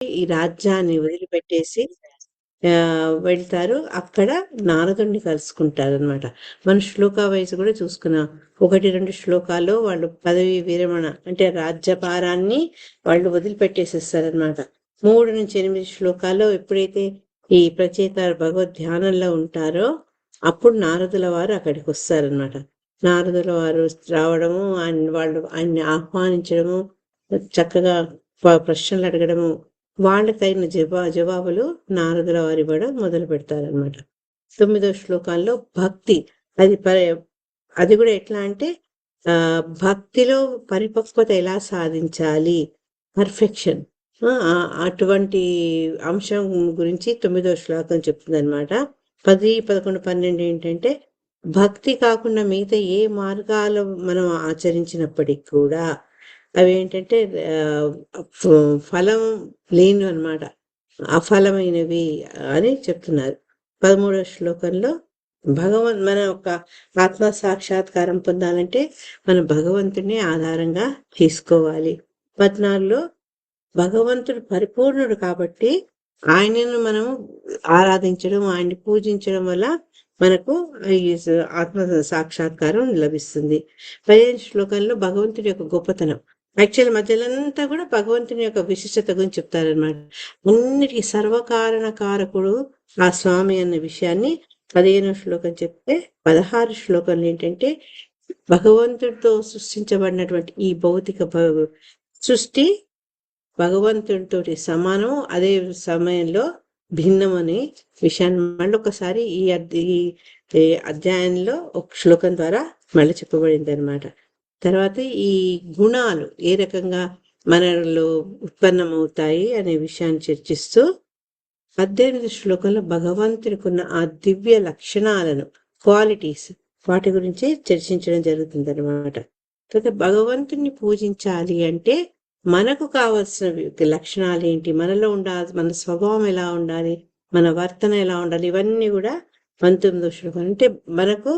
ఈ రాజ్యాన్ని వదిలిపెట్టేసి వెళ్తారు. అక్కడ నారదుడిని కలుసుకుంటారనమాట. మనం శ్లోకా వైస్ కూడా చూసుకున్నాం. 1, 2 శ్లోకాల్లో వాళ్ళు పదవీ విరమణ అంటే రాజ్యభారాన్ని వాళ్ళు వదిలిపెట్టేసేస్తారనమాట. 3-8 శ్లోకాల్లో ఎప్పుడైతే ఈ ప్రచేత భగవద్ ధ్యానంలో ఉంటారో అప్పుడు నారదుల వారు అక్కడికొస్తారనమాట. నారదుల వారు రావడము, ఆయన్ని ఆహ్వానించడము, చక్కగా ప్రశ్నలు అడగడము, వాళ్ళకి తగిన జవాబులు నారదుల వారు ఇవ్వడం మొదలు పెడతారనమాట. 9వ శ్లోకాల్లో భక్తి, అది అది కూడా ఎట్లా అంటే భక్తిలో పరిపక్వత ఎలా సాధించాలి, పర్ఫెక్షన్, అటువంటి అంశం గురించి 9వ శ్లోకం చెప్తుందనమాట. 10, 11, 12 ఏంటంటే భక్తి కాకుండా మిగతా ఏ మార్గాలు మనం ఆచరించినప్పటికీ కూడా అవి ఏంటంటే ఫలం లేని అనమాట, అఫలమైనవి అని చెప్తున్నారు. 13వ శ్లోకంలో మన యొక్క ఆత్మ సాక్షాత్కారం పొందాలంటే మనం భగవంతుడిని ఆధారంగా తీసుకోవాలి. 14లో భగవంతుడు పరిపూర్ణుడు కాబట్టి ఆయనను మనం ఆరాధించడం, ఆయన్ని పూజించడం వల్ల మనకు ఈ ఆత్మ సాక్షాత్కారం లభిస్తుంది. 15 శ్లోకంలో భగవంతుడి యొక్క గొప్పతనం, యాక్చువల్ మధ్యలంతా కూడా భగవంతుని యొక్క విశిష్టత గురించి చెప్తారనమాట. అన్నిటికీ సర్వకారణ కారకుడు ఆ స్వామి అన్న విషయాన్ని 15వ శ్లోకం చెప్తే, 16 శ్లోకంలో ఏంటంటే భగవంతుడితో సృష్టించబడినటువంటి ఈ భౌతిక సృష్టి భగవంతుడితో సమానం, అదే సమయంలో భిన్నం అనే విషయాన్ని మళ్ళీ ఒకసారి ఈ అధ్యాయంలో ఒక శ్లోకం ద్వారా మళ్ళీ చెప్పబడింది అనమాట. తర్వాత ఈ గుణాలు ఏ రకంగా మనలో ఉత్పన్నమవుతాయి అనే విషయాన్ని చర్చిస్తూ 18 శ్లోకంలో భగవంతుడికి ఉన్న ఆ దివ్య లక్షణాలను, క్వాలిటీస్, వాటి గురించి చర్చించడం జరుగుతుంది అనమాట. తర్వాత భగవంతుడిని పూజించాలి అంటే మనకు కావాల్సిన లక్షణాలు ఏంటి, మనలో ఉండాలి, మన స్వభావం ఎలా ఉండాలి, మన వర్తన ఎలా ఉండాలి, ఇవన్నీ కూడా 19వ శ్లోకం. అంటే మనకు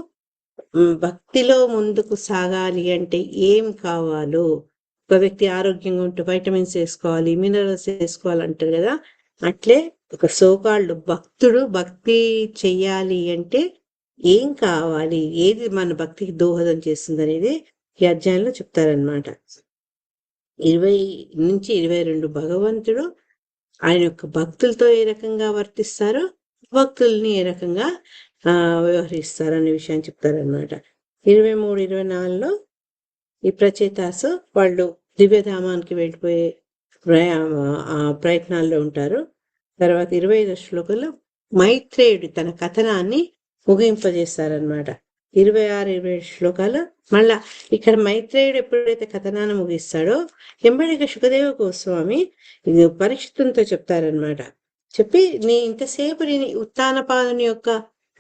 భక్తిలో ముందుకు సాగాలి అంటే ఏం కావాలో, ఒక వ్యక్తి ఆరోగ్యంగా ఉంటే వైటమిన్స్ వేసుకోవాలి, మినరల్స్ వేసుకోవాలి అంటారు కదా, అట్లే ఒక సోకాళ్ళు భక్తుడు భక్తి చెయ్యాలి అంటే ఏం కావాలి, ఏది మన భక్తికి దోహదం చేస్తుంది అనేది ఈ అధ్యాయంలో చెప్తారనమాట. 20-22 భగవంతుడు ఆయన యొక్క భక్తులతో ఏ రకంగా వర్తిస్తారో, భక్తుల్ని ఏ రకంగా వ్యవహరిస్తారు అనే విషయాన్ని చెప్తారనమాట. 23-24లో ఈ ప్రచేతాసు వాళ్ళు దివ్యధామానికి వెళ్ళిపోయే ప్రయత్నాల్లో ఉంటారు. తర్వాత 25వ శ్లోకంలో మైత్రేయుడు తన కథనాన్ని ముగింపజేస్తారనమాట. 26-27 శ్లోకాలు మళ్ళా ఇక్కడ మైత్రేయుడు ఎప్పుడైతే కథనాన్ని ముగిస్తాడో ఎంబడిగా శుకదేవ గోస్వామి పరీక్షితునితో చెప్తారనమాట. చెప్పి ఇంతసేపు నేను ఉత్తానపాదుని యొక్క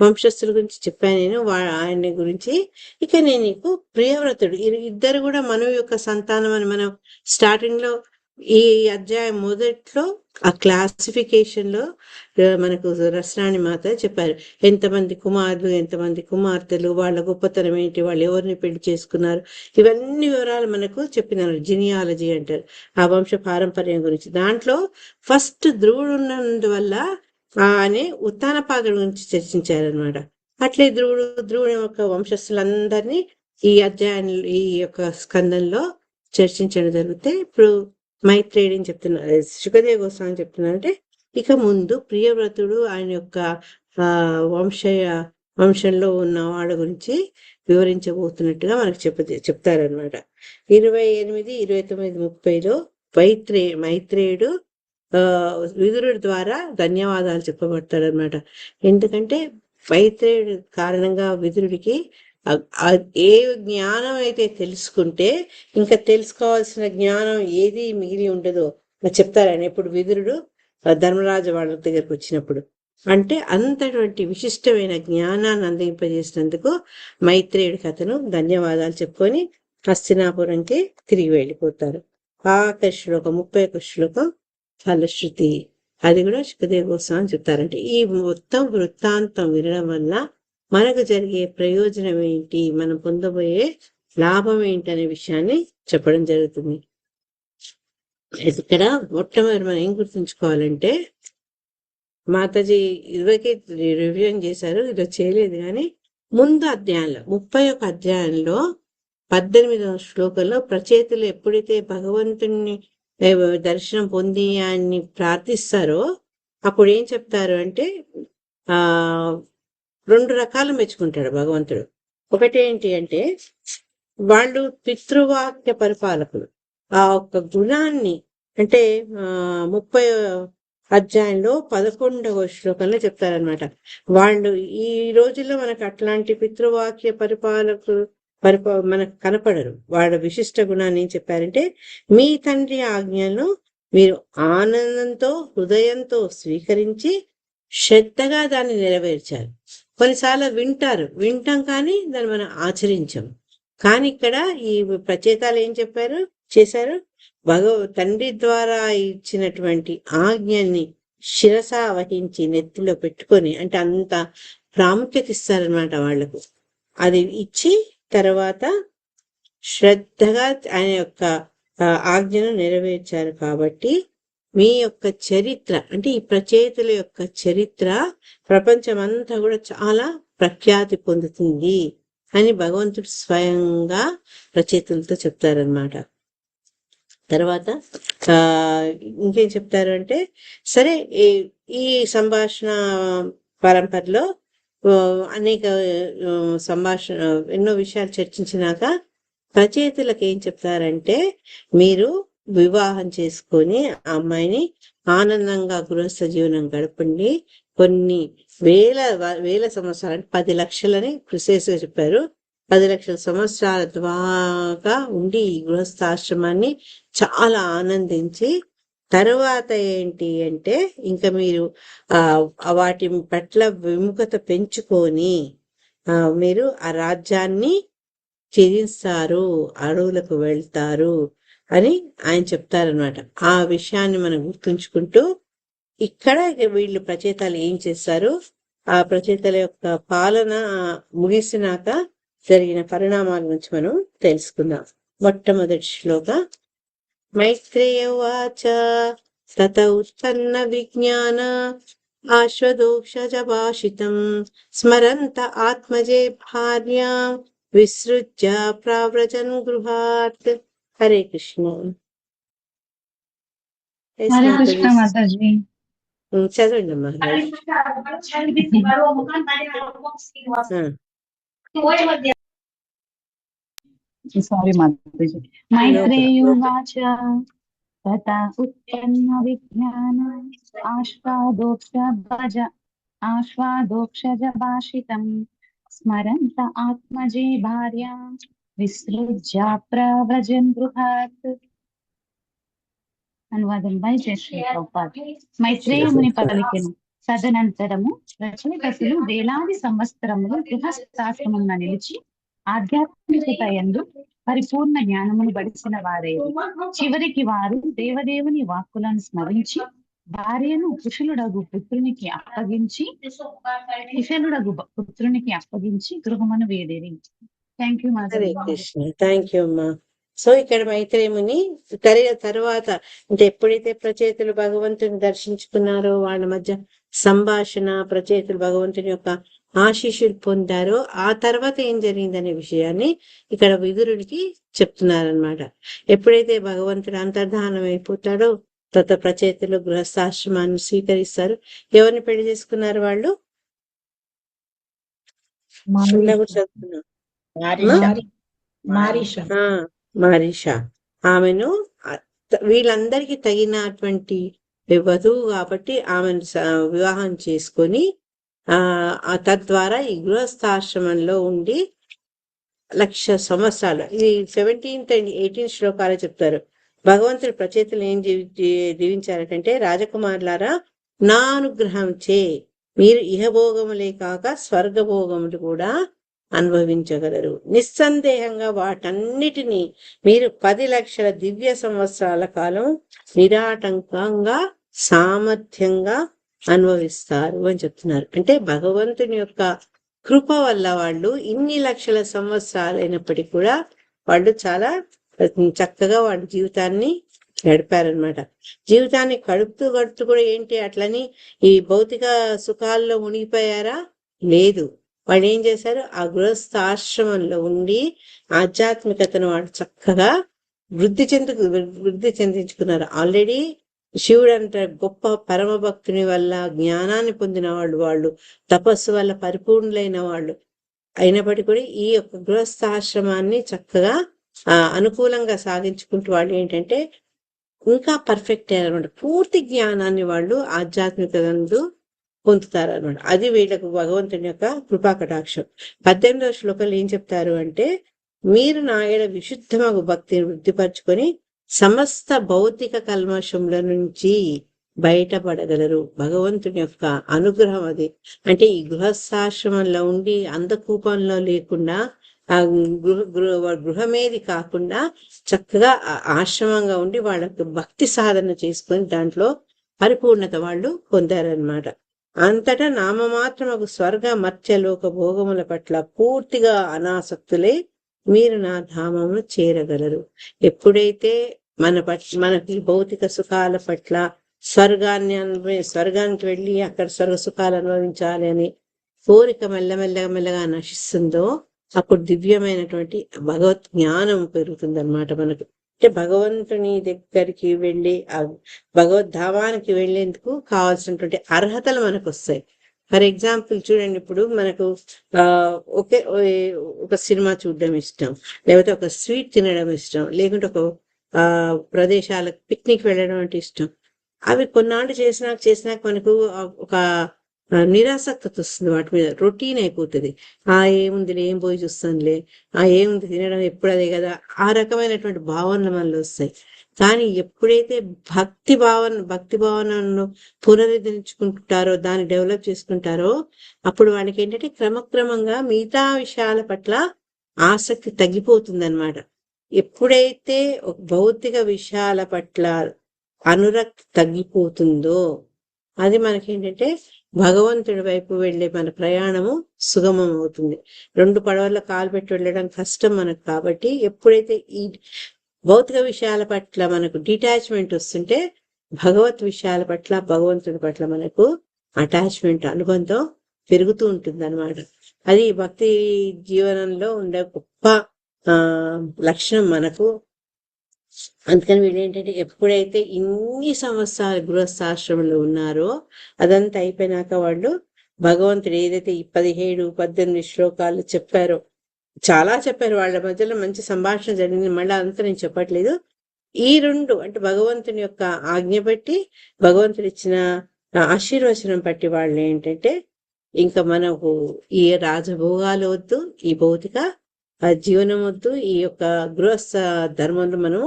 వంశస్థుల గురించి చెప్పాను, నేను ఆయన గురించి. ఇక నేను నీకు ప్రియవ్రతుడు, ఇద్దరు కూడా మనవు యొక్క సంతానం అని మనం స్టార్టింగ్ లో ఈ అధ్యాయం మొదట్లో ఆ క్లాసిఫికేషన్ లో మనకు రసరాణి మాత చెప్పారు. ఎంతమంది కుమారులు, ఎంతమంది కుమార్తెలు, వాళ్ళ గొప్పతనం ఏంటి, వాళ్ళు ఎవరిని పెళ్లి చేసుకున్నారు, ఇవన్నీ వివరాలు మనకు చెప్పినారు. జినియాలజీ అంటారు, ఆ వంశ పారంపర్యం గురించి. దాంట్లో ఫస్ట్ ధ్రువుడు ఉన్నందువల్ల అనే ఉత్తానపాదుడి గురించి చర్చించారనమాట. అట్లే ధ్రువుడి యొక్క వంశస్థులందరినీ ఈ అధ్యాయంలో, ఈ యొక్క స్కందంలో చర్చించడం జరిగితే, ఇప్పుడు మైత్రేయుడిని చెప్తున్నారు, శుకదేవ గోస్వామి చెప్తున్నారంటే ఇక ముందు ప్రియవ్రతుడు ఆయన యొక్క వంశంలో ఉన్న వాడి గురించి వివరించబోతున్నట్టుగా మనకు చెప్తారనమాట. 28, 29, 30లో మైత్రేయుడు విదురుడి ద్వారా ధన్యవాదాలు చెప్పబడతాడనమాట. ఎందుకంటే మైత్రేయుడి కారణంగా విదురుడికి ఏ జ్ఞానం అయితే తెలుసుకుంటే ఇంకా తెలుసుకోవాల్సిన జ్ఞానం ఏది మిగిలి ఉండదో చెప్తారని ఎప్పుడు విదురుడు ధర్మరాజు వాళ్ళ దగ్గరకు వచ్చినప్పుడు. అంటే అంతటువంటి విశిష్టమైన జ్ఞానాన్ని అందింపజేసినందుకు మైత్రేయుడి కథను ధన్యవాదాలు చెప్పుకొని హస్తినాపురంకి తిరిగి వెళ్ళిపోతారు. ఆఖరి శ్లోకం 31 శ్లోకం ఫలశ్రుతి, అది కూడా శుకదేవ గోస్వామి చెప్తారంటే ఈ మొత్తం వృత్తాంతం వినడం వల్ల మనకు జరిగే ప్రయోజనం ఏంటి, మనం పొందబోయే లాభం ఏంటి అనే విషయాన్ని చెప్పడం జరుగుతుంది. ఇక్కడ మొట్టమొదటి మనం ఏం గుర్తుంచుకోవాలంటే, మాతాజీ ఇదివరకే రివిజన్ చేశారు, ఇలా చేయలేదు కానీ ముందు అధ్యాయంలో 31 అధ్యాయంలో 18వ శ్లోకంలో ప్రచేతులు ఎప్పుడైతే భగవంతుణ్ణి దర్శనం పొంది ఆయన్ని ప్రార్థిస్తారో అప్పుడు ఏం చెప్తారు అంటే ఆ 2 రకాలు మెచ్చుకుంటాడు భగవంతుడు. ఒకటి ఏంటి అంటే వాళ్ళు పితృవాక్య పరిపాలకులు. ఆ ఒక్క గుణాన్ని అంటే 30 అధ్యాయంలో 11వ శ్లోకంలో చెప్తారనమాట. వాళ్ళు ఈ రోజుల్లో మనకు అట్లాంటి పితృవాక్య పరిపాలకులు మనకు కనపడరు. వాళ్ళ విశిష్ట గుణాన్ని ఏం చెప్పారంటే, మీ తండ్రి ఆజ్ఞలను మీరు ఆనందంతో హృదయంతో స్వీకరించి శ్రద్ధగా దాన్ని నెరవేర్చారు. కొన్నిసార్లు వింటాం కానీ దాన్ని మనం ఆచరించం. కానీ ఇక్కడ ఈ ప్రచేతాలు ఏం చేశారు, తండ్రి ద్వారా ఇచ్చినటువంటి ఆజ్ఞని శిరస వహించి నెత్తిలో పెట్టుకొని, అంటే అంత ప్రాముఖ్యత ఇస్తారనమాట వాళ్లకు. అది ఇచ్చి తర్వాత శ్రద్ధగా ఆయన యొక్క ఆజ్ఞను నెరవేర్చారు. కాబట్టి మీ యొక్క చరిత్ర అంటే ఈ ప్రచేతుల యొక్క చరిత్ర ప్రపంచమంతా కూడా చాలా ప్రఖ్యాతి పొందుతుంది అని భగవంతుడు స్వయంగా ప్రచేతులతో చెప్తారనమాట. తర్వాత ఇంకేం చెప్తారు అంటే, సరే ఈ సంభాషణ పరంపరలో అనేక ఎన్నో విషయాలు చర్చించినాక ప్రచేతులకు ఏం చెప్తారంటే, మీరు వివాహం చేసుకొని ఆ అమ్మాయిని ఆనందంగా గృహస్థ జీవనం గడపండి. కొన్ని వేల సంవత్సరాలు అంటే 10 లక్షలని ప్రిసైజ్గా చెప్పారు. 10 లక్షల సంవత్సరాల ద్వారా ఉండి ఈ గృహస్థాశ్రమాన్ని చాలా ఆనందించి తర్వాత ఏంటి అంటే ఇంకా మీరు వాటి పట్ల విముఖత పెంచుకొని మీరు ఆ రాజ్యాన్ని ఛేదిస్తారు, అడవులకు వెళ్తారు అని ఆయన చెప్తారనమాట. ఆ విషయాన్ని మనం గుర్తుంచుకుంటూ ఇక్కడ వీళ్ళు ప్రచేతాలు ఏం చేస్తారు, ఆ ప్రచేతల యొక్క పాలన ముగిసినాక జరిగిన పరిణామాల గురించి మనం తెలుసుకుందాం. మొట్టమొదటి శ్లోక మైత్రేయ ఉవాచ తత ఉత్పన్న విజ్ఞాన ఆశ్వదోక్షజ భాషితం స్మరంత ఆత్మజే భార్యా విసృజ్య ప్రావ్రజన్ గృహాత్. హరే కృష్ణ. చదవండి అమ్మా. సారీ మాతాజీ. మైత్రేయువాచ తథా ఉత్పన్న విజ్ఞాన ఆశ్వాదోక్షజ భాషితం స్మరంత ఆత్మజే భార్యా విసృజ్య ప్రవ్రజన్ గృహాత్. అనువాదం బై జయశ్రీ ప్రభుపాద. మైత్రేయముని పలికెను. తదనంతరము రచయితలు వేలాది సంవత్సరములు గృహస్థాశ్రమమున నిలిచి ఆధ్యాత్మికత యందు పరిపూర్ణ జ్ఞానమును బడిసిన వారే చివరికి వారు దేవదేవుని వాక్కులను స్మరించి భార్యను కుశలుడగు పుత్రునికి అప్పగించి గృహమును వేడేరి. Thank you Hare Krishna. Thank you అమ్మా. సో ఇక్కడ మైత్రేయుని తర్వాత అంటే ఎప్పుడైతే ప్రచేతులు భగవంతుని దర్శించుకున్నారో వాళ్ళ మధ్య సంభాషణ, ప్రచేతులు భగవంతుని యొక్క ఆశీస్సులు పొందారో ఆ తర్వాత ఏం జరిగిందనే విషయాన్ని ఇక్కడ విదురుడికి చెప్తున్నారనమాట. ఎప్పుడైతే భగవంతుడు అంతర్ధానం అయిపోతాడో తత ప్రచేతులు గృహస్థాశ్రమాన్ని స్వీకరిస్తారు. ఎవరిని పెళ్లి చేసుకున్నారు వాళ్ళు? చదువుకున్నాం మారీషా. ఆమెను వీళ్ళందరికీ తగినటువంటి వధువు కాబట్టి ఆమెను వివాహం చేసుకొని తద్వారా ఈ గృహస్థాశ్రమంలో ఉండి 1,00,000 సంవత్సరాలు, ఇది 17th and 18th శ్లోకాలు చెప్తారు. భగవంతుడి ప్రచేతులు ఏం దీవించారంటే, రాజకుమారులారా నా అనుగ్రహం చే మీరు ఇహభోగములే కాక స్వర్గభోగములు కూడా అనుభవించగలరు. నిస్సందేహంగా వాటన్నిటినీ మీరు 10 లక్షల దివ్య సంవత్సరాల కాలం నిరాటంకంగా సామర్థ్యంగా అనుభవిస్తారు అని చెప్తున్నారు. అంటే భగవంతుని యొక్క కృప వల్ల వాళ్ళు ఇన్ని లక్షల సంవత్సరాలు అయినప్పటికీ కూడా వాళ్ళు చాలా చక్కగా వాళ్ళ జీవితాన్ని గడిపారనమాట. జీవితాన్ని గడుపుతూ గడుపుతూ కూడా ఏంటి అట్లని ఈ భౌతిక సుఖాల్లో మునిగిపోయారా? లేదు. వాళ్ళు ఏం చేశారు? ఆ గృహస్థ ఆశ్రమంలో ఉండి ఆధ్యాత్మికతను వాళ్ళు చక్కగా వృద్ధి చెందించుకున్నారు. ఆల్రెడీ శివుడు అంటే గొప్ప పరమ భక్తుని వల్ల జ్ఞానాన్ని పొందిన వాళ్ళు తపస్సు వల్ల పరిపూర్ణులైన వాళ్ళు అయినప్పటికీ కూడా ఈ యొక్క గృహస్థాశ్రమాన్ని చక్కగా అనుకూలంగా సాగించుకుంటూ వాళ్ళు ఏంటంటే ఇంకా పర్ఫెక్ట్ అయ్యారనమాట. పూర్తి జ్ఞానాన్ని వాళ్ళు ఆధ్యాత్మికతందు పొందుతారనమాట. అది వీళ్ళకు భగవంతుని యొక్క కృపా కటాక్షం. 18వ శ్లోకంలో ఏం చెప్తారు అంటే, మీరు నా ఎడ విశుద్ధమగు భక్తిని వృద్ధిపరచుకొని సమస్త భౌతిక కల్మషముల నుంచి బయటపడగలరు. భగవంతుని యొక్క అనుగ్రహం అది. అంటే ఈ గృహస్థాశ్రమంలో ఉండి అంధకూపంలో లేకుండా ఆ గృహమేది కాకుండా చక్కగా ఆశ్రమంగా ఉండి వాళ్ళకి భక్తి సాధన చేసుకొని దాంట్లో పరిపూర్ణత వాళ్ళు పొందారనమాట. అంతటా నామమాత్రమకు స్వర్గ మర్త్యలోక భోగముల పట్ల పూర్తిగా అనాసక్తులై మీరు నా ధామమును చేరగలరు. ఎప్పుడైతే మనకి భౌతిక సుఖాల పట్ల స్వర్గానికి వెళ్ళి అక్కడ స్వర్గ సుఖాలు అనుభవించాలి అని కోరిక మెల్లగా నశిస్తుందో అప్పుడు దివ్యమైనటువంటి భగవత్ జ్ఞానం పెరుగుతుంది అనమాట మనకు. అంటే భగవంతుని దగ్గరికి వెళ్ళి ఆ భగవద్ధామానికి వెళ్ళేందుకు కావాల్సినటువంటి అర్హతలు మనకు వస్తాయి. ఫర్ ఎగ్జాంపుల్ చూడండి, ఇప్పుడు మనకు ఒక సినిమా చూడడం ఇష్టం, లేకపోతే ఒక స్వీట్ తినడం ఇష్టం, లేకుంటే ఒక ప్రదేశాలకు పిక్నిక్ వెళ్ళడం అంటే ఇష్టం. అవి కొన్నాళ్ళు చేసినాక మనకు ఒక నిరాసక్తత వస్తుంది, వాటి మీద రొటీన్ అయిపోతుంది. ఏముందిలే, ఏం పోయి చూస్తానులే, ఏముంది తినడం ఎప్పుడు అదే కదా, ఆ రకమైనటువంటి భావనలు మనలో వస్తాయి. కానీ ఎప్పుడైతే భక్తి భావనను పునరుద్ధరించుకుంటారో, దాన్ని డెవలప్ చేసుకుంటారో, అప్పుడు వాళ్ళకి ఏంటంటే క్రమక్రమంగా మిగతా విషయాల పట్ల ఆసక్తి తగ్గిపోతుంది అనమాట. ఎప్పుడైతే భౌతిక విషయాల పట్ల అనురక్తి తగ్గిపోతుందో అది మనకేంటంటే భగవంతుడి వైపు వెళ్ళే మన ప్రయాణము సుగమం అవుతుంది. 2 పడవల్లో కాలు పెట్టి వెళ్ళడం కష్టం మనకు. కాబట్టి ఎప్పుడైతే ఈ భౌతిక విషయాల పట్ల మనకు డిటాచ్మెంట్ వస్తుంటే భగవత్ విషయాల పట్ల, భగవంతుడి పట్ల మనకు అటాచ్మెంట్, అనుబంధం పెరుగుతూ ఉంటుంది అనమాట. అది భక్తి జీవనంలో ఉండే గొప్ప లక్షణం మనకు. అందుకని వీళ్ళు ఏంటంటే ఎప్పుడైతే ఇన్ని సంవత్సరాలు గృహస్థాశ్రమంలో ఉన్నారో అదంతా అయిపోయినాక వాళ్ళు భగవంతుడు ఏదైతే ఈ 17-18 శ్లోకాలు చెప్పారో, చాలా చెప్పారు, వాళ్ళ మధ్యలో మంచి సంభాషణ జరిగింది, మళ్ళీ అంతా నేను చెప్పట్లేదు. ఈ 2 అంటే భగవంతుని యొక్క ఆజ్ఞ బట్టి, భగవంతుడు ఇచ్చిన ఆశీర్వచనం బట్టి వాళ్ళు ఏంటంటే ఇంకా మనకు ఈ రాజభోగాలు వద్దు, ఈ భౌతిక జీవనం వద్దు, ఈ యొక్క గృహస్థ ధర్మంలో మనము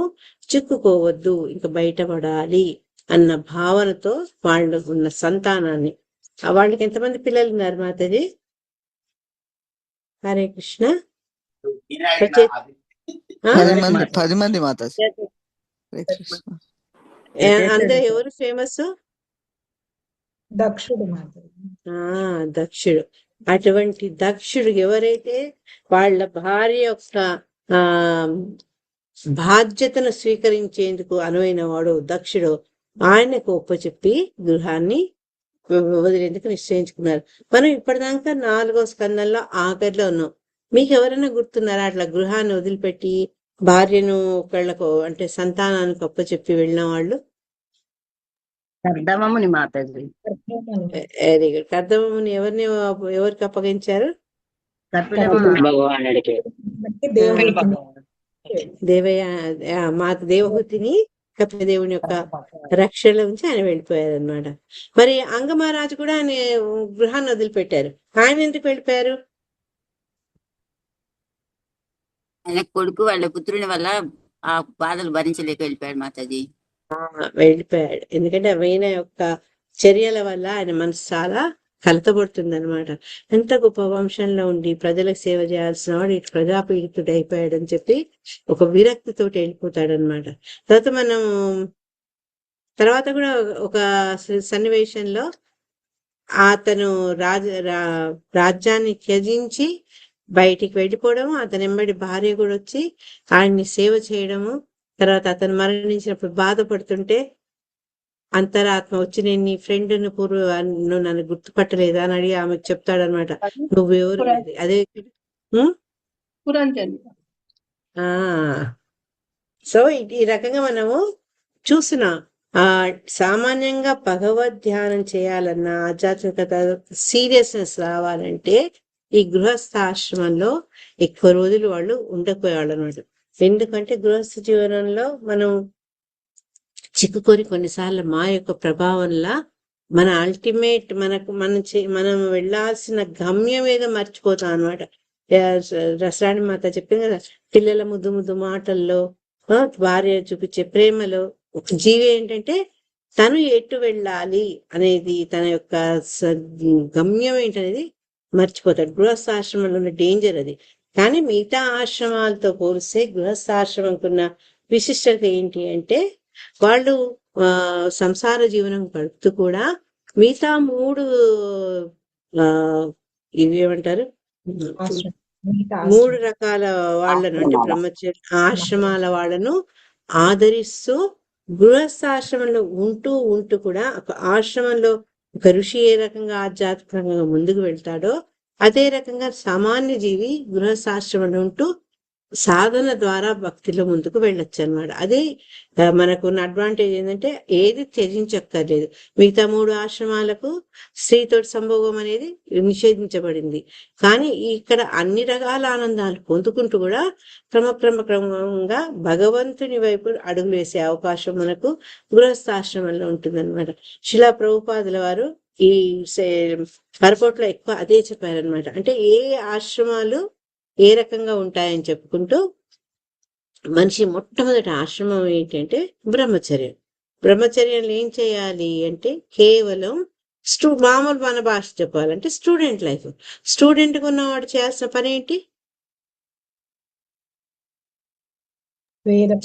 చిక్కుకోవద్దు, ఇంకా బయటపడాలి అన్న భావనతో వాళ్ళు ఉన్న సంతానాన్ని, వాళ్ళకి ఎంతమంది పిల్లలు ఉన్నారు మాతాజీ? హరే కృష్ణ. 10 మంది మాతాజీ. అందరూ ఎవరు ఫేమస్? దక్షుడు మాతాజీ. దక్షుడు. అటువంటి దక్షుడు ఎవరైతే వాళ్ళ భార్య యొక్క బాధ్యతను స్వీకరించేందుకు అనువైన వాడు దక్షుడు, ఆయనకు ఒప్పచెప్పి గృహాన్ని వదిలేందుకు నిశ్చయించుకున్నారు. మనం ఇప్పటిదాకా 4వ స్కందంలో ఆఖరిలో ఉన్నాం. మీకు ఎవరైనా గుర్తున్నారా అట్లా గృహాన్ని వదిలిపెట్టి భార్యను ఒకళ్ళకు అంటే సంతానానికి ఒప్పచెప్పి వెళ్ళిన వాళ్ళు? కర్దమముని మాతాజీ. Very good. కర్దమముని ఎవరికి అప్పగించారు? మాత దేవహూతిని కపిలదేవుని యొక్క రక్షణలో ఉంచి ఆయన వెళ్ళిపోయారు అనమాట. మరి అంగమహారాజు కూడా ఆయన గృహాన్ని వదిలిపెట్టారు. ఆయన ఎందుకు వెళ్ళిపోయారు? ఆయన కొడుకు వాళ్ళ పుత్రుని వల్ల ఆ బాధలు భరించలేక వెళ్ళిపోయాడు మాతాజీ. వెళ్ళిపోయాడు. ఎందుకంటే ఆయన యొక్క చర్యల వల్ల ఆయన మనసు చాలా కలతపడుతుంది అనమాట. ఎంత గొప్ప వంశంలో ఉండి ప్రజలకు సేవ చేయాల్సిన వాడు ఇటు ప్రజాపీడితుడు అయిపోయాడు అని చెప్పి ఒక విరక్తితోటి వెళ్ళిపోతాడు అనమాట. తర్వాత కూడా ఒక సన్నివేశంలో అతను రాజ్యాన్ని త్యజించి బయటికి వెళ్ళిపోవడము, అతని వెంబడి భార్య కూడా వచ్చి ఆయన్ని సేవ చేయడము, తర్వాత అతను మరణించినప్పుడు బాధపడుతుంటే అంతరాత్మ వచ్చి నేను నీ ఫ్రెండ్ని నువ్వు నన్ను గుర్తుపట్టలేదా అని అడిగి ఆమెకు చెప్తాడనమాట. నువ్వెవరు అదే. సో ఈ రకంగా మనము చూస్తున్నాం. సామాన్యంగా భగవద్ ధ్యానం చేయాలన్నా, ఆధ్యాత్మికత సీరియస్నెస్ రావాలంటే ఈ గృహస్థాశ్రమంలో ఎక్కువ రోజులు వాళ్ళు ఉండకపోయేవాళ్ళు అనమాట. ఎందుకంటే గృహస్థ జీవనంలో మనం చిక్కుకొని కొన్నిసార్లు మా యొక్క ప్రభావంలా మన అల్టిమేట్ మనం వెళ్ళాల్సిన గమ్యం ఏదో మర్చిపోతాం అనమాట. రసరాణి మాత చెప్పింది కదా, పిల్లల ముద్దు ముద్దు మాటల్లో, భార్య చూపించే ప్రేమలో ఒక జీవి ఏంటంటే తను ఎటు వెళ్ళాలి అనేది, తన యొక్క గమ్యం ఏంటనేది మర్చిపోతాడు. గృహస్థాశ్రమంలో ఉన్న డేంజర్ అది. కానీ మిగతా ఆశ్రమాలతో పోలిస్తే గృహస్థాశ్రమంకున్న విశిష్టత ఏంటి అంటే వాళ్ళు సంసార జీవనం గడుపుతూ కూడా మిగతా 3 ఇవి ఏమంటారు 3 రకాల వాళ్ళను అంటే బ్రహ్మచర్య ఆశ్రమాల వాళ్ళను ఆదరిస్తూ గృహస్థాశ్రమంలో ఉంటూ కూడా ఒక ఆశ్రమంలో ఒక ఋషి ఏ రకంగా ఆధ్యాత్మికంగా ముందుకు వెళ్తాడో అదే రకంగా సామాన్య జీవి గృహస్థాశ్రమంలో ఉంటూ సాధన ద్వారా భక్తిలో ముందుకు వెళ్ళొచ్చు అనమాట. అదే మనకున్న అడ్వాంటేజ్ ఏంటంటే ఏది త్యజించక్కర్లేదు. మిగతా 3 ఆశ్రమాలకు స్త్రీతోటి సంభోగం అనేది నిషేధించబడింది. కానీ ఇక్కడ అన్ని రకాల ఆనందాలు పొందుకుంటూ కూడా క్రమంగా భగవంతుని వైపు అడుగులు వేసే అవకాశం మనకు గృహస్థాశ్రమంలో ఉంటుందన్నమాట. శిలా ప్రభుపాదుల వారు ఈ పరపోట్లో ఎక్కువ అదే చెప్పారనమాట. అంటే ఏ ఆశ్రమాలు ఏ రకంగా ఉంటాయని చెప్పుకుంటూ మనిషి మొట్టమొదటి ఆశ్రమం ఏంటంటే బ్రహ్మచర్యం. బ్రహ్మచర్యంలో ఏం చేయాలి అంటే కేవలం మామూలు మన భాష చెప్పాలంటే స్టూడెంట్ లైఫ్. స్టూడెంట్గా ఉన్నవాడు చేయాల్సిన పని ఏంటి?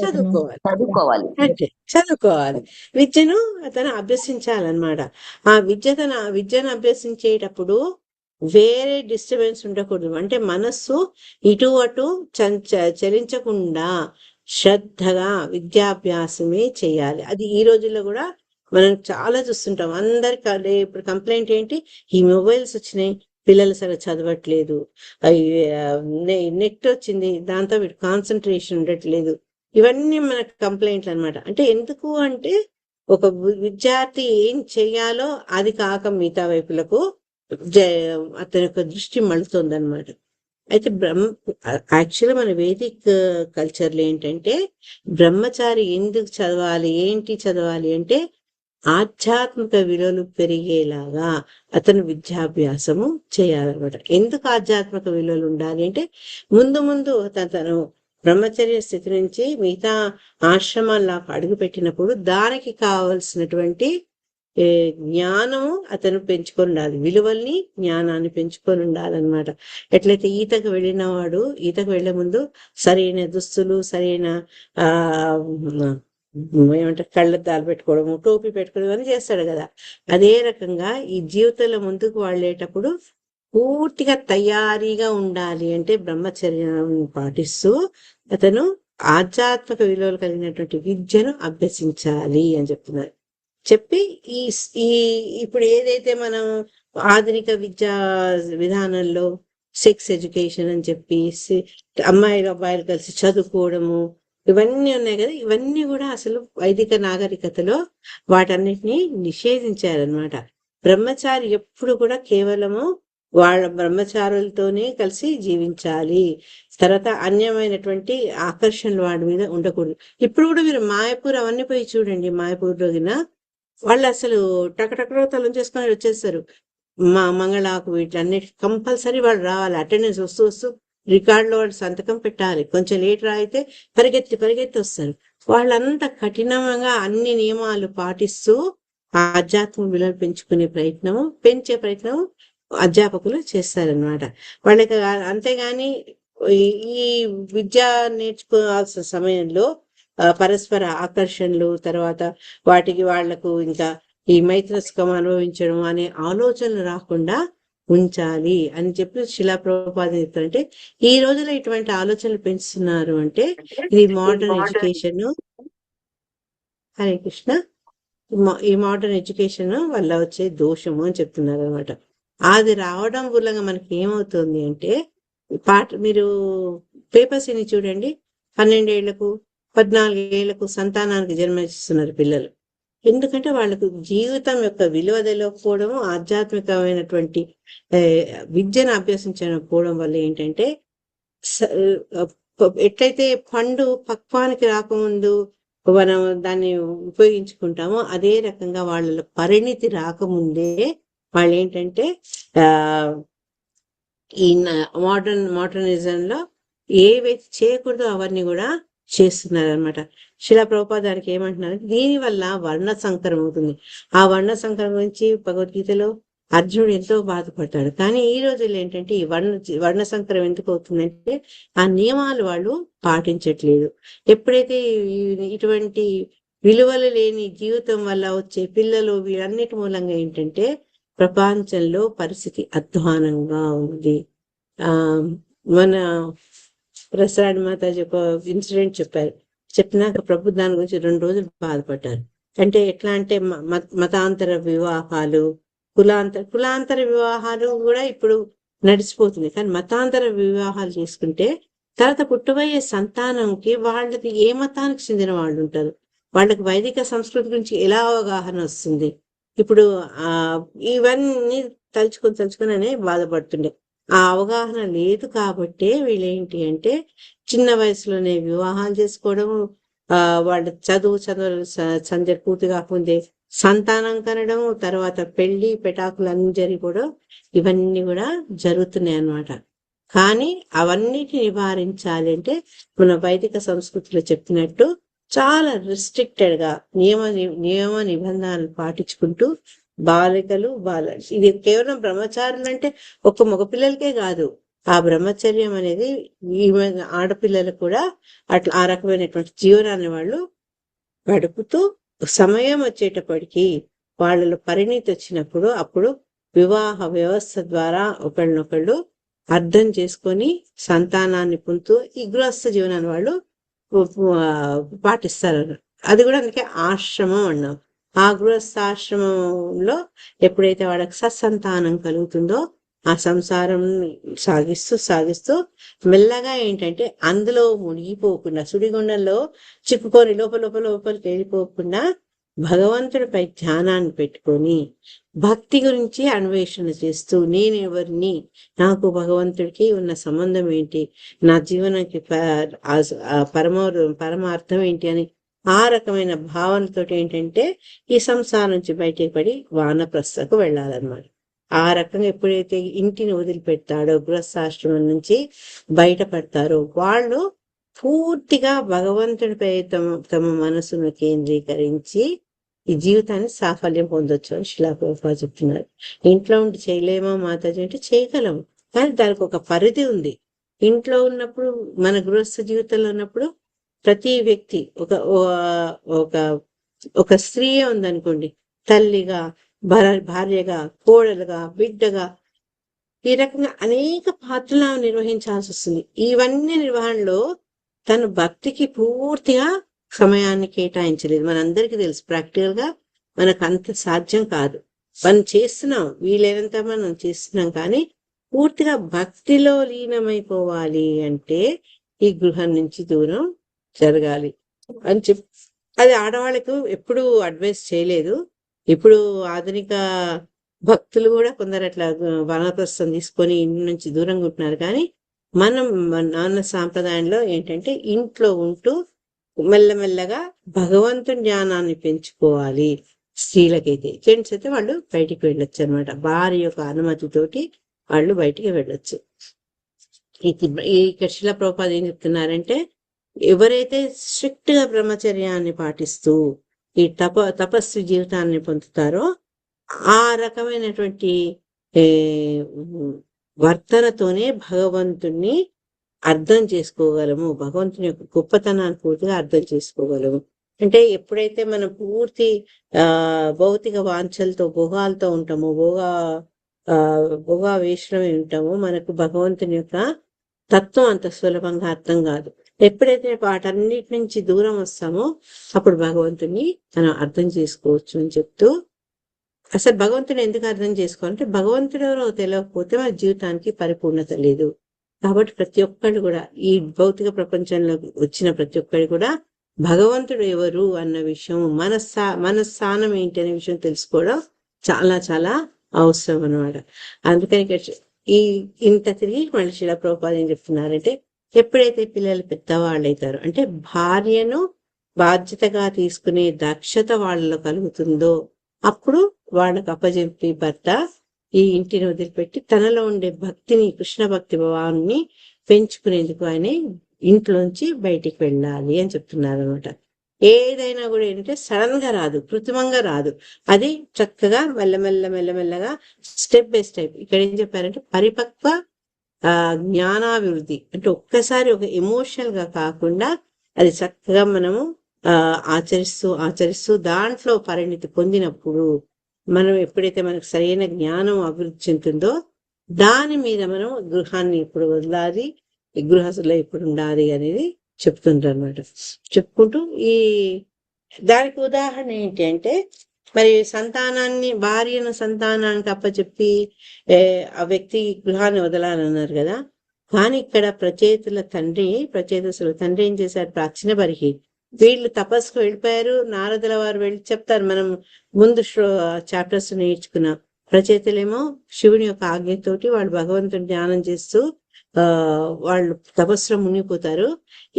చదువుకోవాలి. విద్యను అతను అభ్యసించాలన్నమాట. ఆ విద్యను అభ్యసించేటప్పుడు వేరే డిస్టర్బెన్స్ ఉండకూడదు. అంటే మనస్సు ఇటు అటు చలించకుండా శ్రద్ధగా విద్యాభ్యాసమే చేయాలి. అది ఈ రోజుల్లో కూడా మనం చాలా చూస్తుంటాం. అందరికి ఇప్పుడు కంప్లైంట్ ఏంటి, ఈ మొబైల్స్ వచ్చినాయి, పిల్లలు సరే చదవట్లేదు, నెట్ వచ్చింది, దాంతో వీడు కాన్సన్ట్రేషన్ ఉండట్లేదు. ఇవన్నీ మనకు కంప్లైంట్లు అనమాట. అంటే ఎందుకు అంటే ఒక విద్యార్థి ఏం చెయ్యాలో అది కాక మిగతా వైపులకు అతని యొక్క దృష్టి మళ్ళుతుంది అనమాట. అయితే యాక్చువల్గా మన వేదిక్ కల్చర్లో ఏంటంటే బ్రహ్మచారి ఎందుకు చదవాలి, ఏంటి చదవాలి అంటే ఆధ్యాత్మిక విలువలు పెరిగేలాగా అతను విద్యాభ్యాసము చేయాలన్నమాట. ఎందుకు ఆధ్యాత్మిక విలువలు ఉండాలి అంటే ముందు తను బ్రహ్మచర్య స్థితి నుంచి మిగతా ఆశ్రమాల్లో అడుగు పెట్టినప్పుడు దానికి కావలసినటువంటి జ్ఞానము అతను పెంచుకొని ఉండాలి. విలువల్ని జ్ఞానాన్ని పెంచుకొని ఉండాలన్నమాట. ఎట్లయితే ఈతకు వెళ్ళిన వాడు ఈతకు వెళ్లే ముందు సరైన దుస్తులు, సరైన ఏమంటారు కళ్ళద్దాలు పెట్టుకోవడము, టోపీ పెట్టుకోవడం అని చేస్తాడు కదా. అదే రకంగా ఈ జీవితంలో ముందుకు వాళ్ళేటప్పుడు పూర్తిగా తయారీగా ఉండాలి. అంటే బ్రహ్మచర్యం పాటిస్తూ అతను ఆధ్యాత్మిక విలువలు కలిగినటువంటి విద్యను అభ్యసించాలి అని చెప్తున్నారు. చెప్పి ఈ ఇప్పుడు ఏదైతే మనం ఆధునిక విద్యా విధానంలో సెక్స్ ఎడ్యుకేషన్ అని చెప్పి అమ్మాయిలు అబ్బాయిలు కలిసి చదువుకోవడము ఇవన్నీ ఉన్నాయి కదా, ఇవన్నీ కూడా అసలు వైదిక నాగరికతలో వాటన్నిటిని నిషేధించారనమాట. బ్రహ్మచారి ఎప్పుడు కూడా కేవలము వాళ్ళ బ్రహ్మచారులతోనే కలిసి జీవించాలి. తర్వాత అన్యమైనటువంటి ఆకర్షణలు వాడి మీద ఉండకూడదు. ఇప్పుడు కూడా మీరు మాయపూర్ అవన్నీ పోయి చూడండి. మాయపూర్లోగిన వాళ్ళు అసలు టకటకలో తలం చేసుకొని వచ్చేస్తారు. మంగళాకు వీటన్నిటి కంపల్సరీ వాళ్ళు రావాలి. అటెండెన్స్ వస్తూ రికార్డులో వాళ్ళు సంతకం పెట్టాలి. కొంచెం లేట్ అయితే పరిగెత్తి వస్తారు. వాళ్ళంతా కఠినంగా అన్ని నియమాలు పాటిస్తూ ఆధ్యాత్మిక విలువలు పెంచే ప్రయత్నం అధ్యాపకులు చేస్తారనమాట. వాళ్ళకి అంతేగాని ఈ విద్య నేర్చుకోవాల్సిన సమయంలో పరస్పర ఆకర్షణలు, తర్వాత వాళ్లకు ఇంకా ఈ మైత్ర సుఖం అనుభవించడం అనే ఆలోచనలు రాకుండా ఉంచాలి అని చెప్పి శిలా ప్రభుపాద చెప్తారంటే ఈ రోజుల్లో ఇటువంటి ఆలోచనలు పెంచుతున్నారు అంటే ఇది మోడర్న్ ఎడ్యుకేషన్. హరే కృష్ణ. ఈ మోడర్న్ ఎడ్యుకేషన్ వల్ల వచ్చే దోషము అని చెప్తున్నారు అనమాట. అది రావడం మూలంగా మనకి ఏమవుతుంది అంటే మీరు పేపర్స్ ని చూడండి, 12 ఏళ్లకు 14 ఏళ్లకు సంతానానికి జన్మనిస్తున్నారు పిల్లలు. ఎందుకంటే వాళ్ళకు జీవితం యొక్క విలువ తెలియకపోవడము, ఆధ్యాత్మికమైనటువంటి విద్యను అభ్యసించకపోవడం వల్ల ఏంటంటే ఎట్లయితే పండు పక్వానికి రాకముందు మనం దాన్ని ఉపయోగించుకుంటామో అదే రకంగా వాళ్ళ పరిణితి రాకముందే వాళ్ళు ఏంటంటే ఈ మోడర్నిజంలో ఏవైతే చేయకూడదో అవన్నీ కూడా చేస్తున్నారు అనమాట. శిలా ప్రభుపాద దానికి ఏమంటున్నారు, దీని వల్ల వర్ణ సంకరం అవుతుంది. ఆ వర్ణ సంకరం గురించి భగవద్గీతలో అర్జునుడు ఎంతో బాధపడతాడు. కానీ ఈ రోజుల్లో ఏంటంటే ఈ వర్ణ సంకరం ఎందుకు అవుతుందంటే ఆ నియమాలు వాళ్ళు పాటించట్లేదు. ఎప్పుడైతే ఇటువంటి విలువలు లేని జీవితం వల్ల వచ్చే పిల్లలు వీరన్నిటి మూలంగా ఏంటంటే ప్రపంచంలో పరిస్థితి అధ్వానంగా ఉంది. మన ప్రసాద్ మాతాజీ ఒక ఇన్సిడెంట్ చెప్పినాక ప్రభు దాని గురించి 2 రోజులు బాధపడ్డారు. అంటే ఎట్లా అంటే మతాంతర వివాహాలు, కులాంతర వివాహాలు కూడా ఇప్పుడు నడిచిపోతుంది. కానీ మతాంతర వివాహాలు చేసుకుంటే తర్వాత పుట్టబోయే సంతానంకి వాళ్ళకి ఏ మతానికి చెందిన వాళ్ళు ఉంటారు, వాళ్ళకి వైదిక సంస్కృతి గురించి ఎలా అవగాహన వస్తుంది? ఇప్పుడు ఇవన్నీ తలుచుకొని అనే బాధపడుతుండే. ఆ అవగాహన లేదు కాబట్టే వీళ్ళేంటి అంటే చిన్న వయసులోనే వివాహాలు చేసుకోవడం, వాళ్ళ చదువు సంధ్య పూర్తి కాకముందే సంతానం కనడం, తర్వాత పెళ్లి పెటాకులు అన్ని జరిగిపోవడం, ఇవన్నీ కూడా జరుగుతున్నాయి అన్నమాట. కానీ అవన్నిటిని నివారించాలి అంటే మన వైదిక సంస్కృతిలో చెప్పినట్టు చాలా రిస్ట్రిక్టెడ్ గా నియమ నిబంధనలు పాటించుకుంటూ బాలికలు ఇది కేవలం బ్రహ్మచారులు అంటే ఒక్క మగపిల్లలకే కాదు, ఆ బ్రహ్మచర్యం అనేది ఆడపిల్లలు కూడా అట్లా ఆ రకమైనటువంటి జీవనాన్ని వాళ్ళు గడుపుతూ సమయం వచ్చేటప్పటికి వాళ్ళలో పరిణితి వచ్చినప్పుడు అప్పుడు వివాహ వ్యవస్థ ద్వారా ఒకళ్ళనొకళ్ళు అర్థం చేసుకొని సంతానాన్ని పొందుతూ ఈ గృహస్థ జీవనాన్ని వాళ్ళు పాటిస్తారు. అది కూడా అందుకే ఆశ్రమం అన్నాం. ఆ గృహస్థాశ్రమంలో ఎప్పుడైతే వాళ్ళకి సత్సంతానం కలుగుతుందో ఆ సంసారం సాగిస్తూ మెల్లగా ఏంటంటే అందులో మునిగిపోకుండా సుడిగుండంలో చిక్కుకొని లోపలికి వెళ్ళిపోకుండా భగవంతుడిపై ధ్యానాన్ని పెట్టుకొని భక్తి గురించి అన్వేషణ చేస్తూ నేనెవరిని, నాకు భగవంతుడికి ఉన్న సంబంధం ఏంటి, నా జీవనానికి పరమార్థం ఏంటి అని ఆ రకమైన భావనతో ఏంటంటే ఈ సంసారం నుంచి బయటికి పడి వానప్రస్థకు వెళ్ళాలన్నమాట. ఆ రకంగా ఎప్పుడైతే ఇంటిని వదిలిపెడతాడో గృహస్థాశ్రమం నుంచి బయటపడతారో వాళ్ళు పూర్తిగా భగవంతుడిపై తమ మనసును కేంద్రీకరించి ఈ జీవితాన్ని సాఫల్యం పొందొచ్చు అని శిలా ప్రభుపాద చెప్తున్నారు. ఇంట్లో ఉండి చేయలేమో మాతాజీ అంటే చేయగలము, కానీ దానికి ఒక పరిధి ఉంది. ఇంట్లో ఉన్నప్పుడు మన గృహస్థ జీవితంలో ఉన్నప్పుడు ప్రతి వ్యక్తి ఒక స్త్రీ ఉందనుకోండి, తల్లిగా, భార్యగా, కోడలుగా, బిడ్డగా, ఈ రకంగా అనేక పాత్రలను నిర్వహించాల్సి వస్తుంది. ఇవన్నీ నిర్వహణలో తన భక్తికి పూర్తిగా సమయాన్ని కేటాయించలేదు. మనందరికీ తెలుసు ప్రాక్టికల్ గా మనకు అంత సాధ్యం కాదు. మనం చేస్తున్నాం, వీలైనంత మనం చేస్తున్నాం, కానీ పూర్తిగా భక్తిలో లీనమైపోవాలి అంటే ఈ గృహం నుంచి దూరం జరగాలి అని చెప్పి అది ఆడవాళ్ళకు ఎప్పుడు అడ్వైస్ చేయలేదు. ఇప్పుడు ఆధునిక భక్తులు కూడా కొందరు అట్లా వానప్రస్థం తీసుకొని ఇంటి నుంచి దూరంగా ఉంటున్నారు. కానీ మనం నాన్న సాంప్రదాయంలో ఏంటంటే ఇంట్లో ఉంటూ మెల్లమెల్లగా భగవంతుని జ్ఞానాన్ని పెంచుకోవాలి. స్త్రీలకైతే, జెంట్స్ అయితే వాళ్ళు బయటికి వెళ్ళొచ్చు అనమాట. భార్య యొక్క అనుమతితోటి వాళ్ళు బయటికి వెళ్ళొచ్చు. ఇక్కడ శిలా ప్రభుపాద ఏం చెప్తున్నారంటే ఎవరైతే స్ట్రిక్ట్ గా బ్రహ్మచర్యాన్ని పాటిస్తూ ఈ తపస్సు జీవితాన్ని పొందుతారో ఆ రకమైనటువంటి వర్తనతోనే భగవంతుణ్ణి అర్థం చేసుకోగలము, భగవంతుని యొక్క గొప్పతనాన్ని పూర్తిగా అర్థం చేసుకోగలము. అంటే ఎప్పుడైతే మనం పూర్తి భౌతిక వాంఛలతో భోగాలతో ఉంటామో, గుహా వేషణమై ఉంటామో మనకు భగవంతుని యొక్క తత్వం అంత సులభంగా అర్థం కాదు. ఎప్పుడైతే వాటన్నిటి నుంచి దూరం వస్తామో అప్పుడు భగవంతుని మనం అర్థం చేసుకోవచ్చు అని చెప్తూ, అసలు భగవంతుని ఎందుకు అర్థం చేసుకోవాలంటే భగవంతుడు ఎవరో తెలియకపోతే మన జీవితానికి పరిపూర్ణత లేదు. కాబట్టి ప్రతి ఒక్కళ్ళు కూడా ఈ భౌతిక ప్రపంచంలో వచ్చిన ప్రతి ఒక్కళ్ళు కూడా భగవంతుడు ఎవరు అన్న విషయం, మన స్థానం ఏంటి అనే విషయం తెలుసుకోవడం చాలా చాలా అవసరం అన్నమాట. అందుకని ఇంత తిరిగి మళ్ళీ శిలా ప్రభుపాద ఏం చెప్తున్నారంటే, ఎప్పుడైతే పిల్లలు పెద్దవాళ్ళు అవుతారో అంటే భార్యను బాధ్యతగా తీసుకునే దక్షత వాళ్ళలో కలుగుతుందో అప్పుడు వాళ్ళకు అప్పజెప్పి భర్త ఈ ఇంటిని వదిలిపెట్టి తనలో ఉండే భక్తిని, కృష్ణ భక్తి భావాన్ని పెంచుకునేందుకు ఆయన ఇంట్లోంచి బయటికి వెళ్ళాలి అని చెప్తున్నారు అనమాట. ఏదైనా కూడా ఏంటంటే సడన్ గా రాదు, కృత్రిమంగా రాదు. అది చక్కగా మెల్లమెల్లగా స్టెప్ బై స్టెప్. ఇక్కడ ఏం చెప్పారంటే పరిపక్వ జ్ఞానాభివృద్ధి అంటే ఒక్కసారి ఒక ఎమోషనల్ గా కాకుండా అది చక్కగా మనము ఆచరిస్తూ దాంట్లో పరిణితి పొందినప్పుడు మనం ఎప్పుడైతే మనకు సరైన జ్ఞానం అభివృద్ధి చెందుతుందో దాని మీద మనం గృహాన్ని ఎప్పుడు వదలాలి, గృహస్థులో ఎప్పుడు ఉండాలి అనేది చెప్తుంటారు అనమాట. చెప్పుకుంటూ దానికి ఉదాహరణ ఏంటి అంటే, మరి భార్యను సంతానానికి అప్పచెప్పి ఆ వ్యక్తి గృహాన్ని వదలాలన్నారు కదా. కానీ ఇక్కడ ప్రచేతుల తండ్రి ఏం చేశారు? ప్రాచీన బరిహి వీళ్ళు తపస్సుకు వెళ్ళిపోయారు. నారదుల వారు వెళ్ళి చెప్తారు, మనం ముందు చాప్టర్స్ నేర్చుకున్నాం. ప్రచేతులేమో శివుని యొక్క ఆజ్ఞతోటి వాళ్ళు భగవంతుని ధ్యానం చేస్తూ వాళ్ళు తపస్సులో మునిగిపోతారు.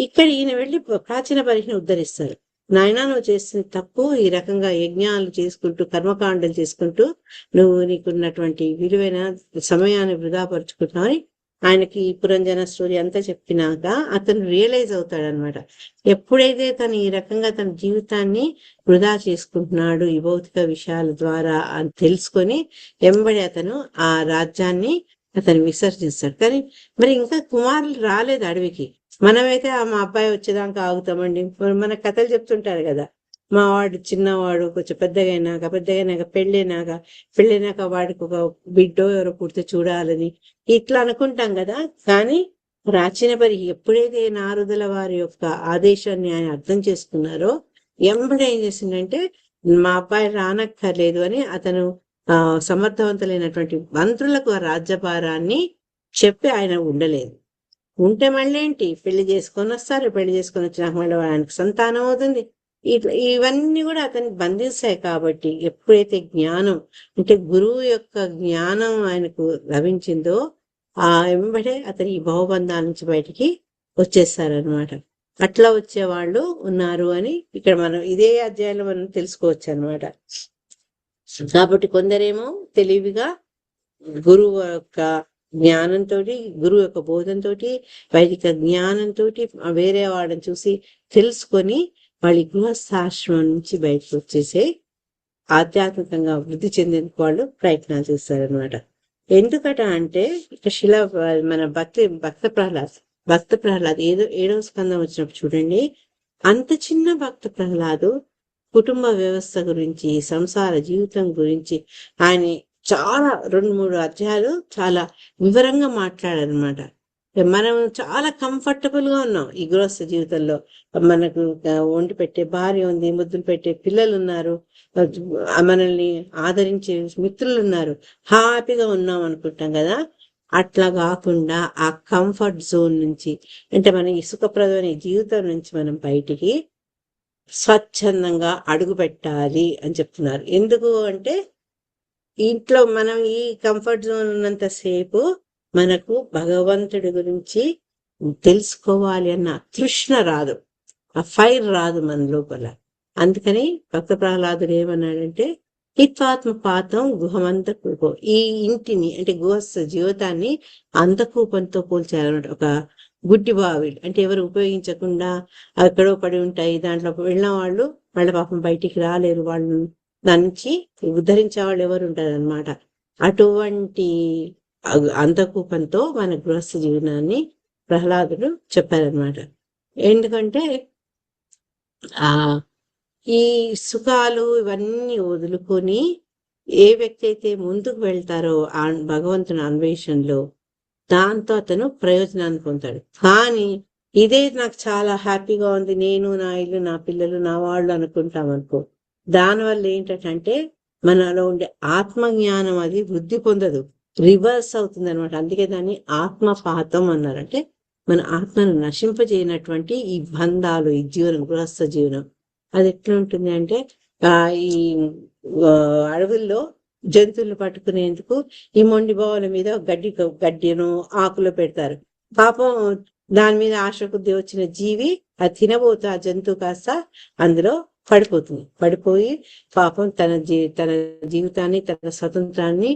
ఇక్కడ ఈయన వెళ్ళి ప్రాచీన బరిహిని ఉద్ధరిస్తారు. నాయనా, నువ్వు చేసిన తప్పు, ఈ రకంగా యజ్ఞాలు చేసుకుంటూ కర్మకాండలు చేసుకుంటూ నువ్వు నీకున్నటువంటి విలువైన సమయాన్ని వృధా పరుచుకుంటున్నావు. ఆయనకి పురంజన స్టోరీ అంతా చెప్పినాక అతను రియలైజ్ అవుతాడనమాట. ఎప్పుడైతే తను ఈ రకంగా తన జీవితాన్ని వృధా చేసుకుంటున్నాడు ఈ భౌతిక విషయాల ద్వారా అని తెలుసుకొని వెంబడి అతను ఆ రాజ్యాన్ని అతను విసర్జిస్తాడు. కానీ మరి ఇంకా కుమారులు రాలేదు అడవికి. మనమైతే మా అబ్బాయి వచ్చేదాకా ఆగుతామండి. మన కథలు చెప్తుంటారు కదా, మా వాడు చిన్నవాడు కొంచెం పెద్దగైనాక పెళ్ళైనాక వాడికి ఒక బిడ్డో ఎవరో పుడితే చూడాలని ఇట్లా అనుకుంటాం కదా. కానీ ప్రాచీన బరిహి ఎప్పుడైతే నారదుల వారి యొక్క ఆదేశాన్ని ఆయన అర్థం చేసుకున్నారో ఎంబడి ఏం చేసిందంటే, మా అబ్బాయి రానక్కర్లేదు అని అతను సమర్థవంతులైనటువంటి మంత్రులకు ఆ రాజ్యభారాన్ని చెప్పి ఆయన ఉండలేదు. ఉంటే మళ్ళీ ఏంటి, పెళ్లి చేసుకొని వస్తారు. పెళ్లి చేసుకొని వచ్చినాక మళ్ళీ ఆయనకు సంతానం అవుతుంది. ఇవన్నీ కూడా అతనికి బంధిస్తాయి. కాబట్టి ఎప్పుడైతే జ్ఞానం అంటే గురువు యొక్క జ్ఞానం ఆయనకు లభించిందో ఆ వెంబడే అతను ఈ భవబంధాల నుంచి బయటికి వచ్చేస్తారనమాట. అట్లా వచ్చేవాళ్ళు ఉన్నారు అని ఇక్కడ మనం ఇదే అధ్యాయంలో మనం తెలుసుకోవచ్చు అనమాట. కాబట్టి కొందరేమో తెలివిగా గురువు యొక్క జ్ఞానంతో, గురువు యొక్క బోధంతో, వైదిక జ్ఞానంతో వేరే వాళ్ళని చూసి తెలుసుకొని వాళ్ళ గృహస్థాశ్రమం నుంచి బయటకు వచ్చేసే ఆధ్యాత్మికంగా వృద్ధి చెందేందుకు వాళ్ళు ప్రయత్నాలు చేస్తారనమాట. ఎందుకట అంటే ఇక్కడ మన భక్త ప్రహ్లాద్ 7వ స్కందం వచ్చినప్పుడు చూడండి, అంత చిన్న భక్త ప్రహ్లాదు కుటుంబ వ్యవస్థ గురించి, సంసార జీవితం గురించి ఆయన చాలా 2-3 అధ్యాయాలు చాలా వివరంగా మాట్లాడారనమాట. మనం చాలా కంఫర్టబుల్ గా ఉన్నాం ఈ గృహస్థ జీవితంలో. మనకు వండి పెట్టే భార్య ఉంది, ముద్దులు పెట్టే పిల్లలు ఉన్నారు, మనల్ని ఆదరించే మిత్రులు ఉన్నారు, హ్యాపీగా ఉన్నాం అనుకుంటాం కదా. అట్లా కాకుండా ఆ కంఫర్ట్ జోన్ నుంచి అంటే మన ఈ సుఖప్రదమైన జీవితం నుంచి మనం బయటికి స్వచ్ఛందంగా అడుగు పెట్టాలి అని చెప్తున్నారు. ఎందుకు అంటే ఇంట్లో మనం ఈ కంఫర్ట్ జోన్ ఉన్నంతసేపు మనకు భగవంతుడి గురించి తెలుసుకోవాలి అన్న తృష్ణ రాదు, ఆ ఫైర్ రాదు మన లోపల. అందుకని భక్త ప్రహ్లాదుడు ఏమన్నాడంటే, హిత్వాత్మపాతం గుహమంతకూపో, ఈ ఇంటిని అంటే గృహస్థ జీవితాన్ని అంతకూపంతో పోల్చాలన్నమాట. ఒక గుడ్డి బావి అంటే ఎవరు ఉపయోగించకుండా ఎక్కడో పడి ఉంటాయి, దాంట్లో వెళ్ళిన వాళ్ళు వాళ్ళ పాపం బయటికి రాలేరు, వాళ్ళు దాని నుంచి ఉద్ధరించే వాళ్ళు ఎవరు ఉంటారు అనమాట. అటువంటి అంతకూపంతో మన గృహస్థ జీవనాన్ని ప్రహ్లాదుడు చెప్పారనమాట. ఎందుకంటే ఈ సుఖాలు ఇవన్నీ వదులుకొని ఏ వ్యక్తి అయితే ముందుకు వెళ్తారో ఆ భగవంతుని అన్వేషణలో, దాంతో అతను ప్రయోజనాన్ని పొందుతాడు. కానీ ఇదే నాకు చాలా హ్యాపీగా ఉంది, నేను నా ఇల్లు నా పిల్లలు నా వాళ్ళు అనుకుంటాం అనుకో, దానివల్ల ఏంటంటే మనలో ఉండే ఆత్మజ్ఞానం అది వృద్ధి పొందదు, రివర్స్ అవుతుంది అనమాట. అందుకే దాన్ని ఆత్మపాతం అన్నారంటే మన ఆత్మను నశింపజేయనటువంటి ఈ బంధాలు, ఈ జీవనం, గృహస్థ జీవనం అది ఎట్లా ఉంటుంది అంటే ఈ అడవుల్లో జంతువులు పట్టుకునేందుకు ఈ మొండి బావుల మీద గడ్డిను ఆకులు పెడతారు. పాపం దాని మీద ఆశ కొద్దీ వచ్చిన జీవి అది తినబోతూ ఆ జంతువు కాస్త అందులో పడిపోయి పాపం తన జీవితాన్ని, తన స్వతంత్రాన్ని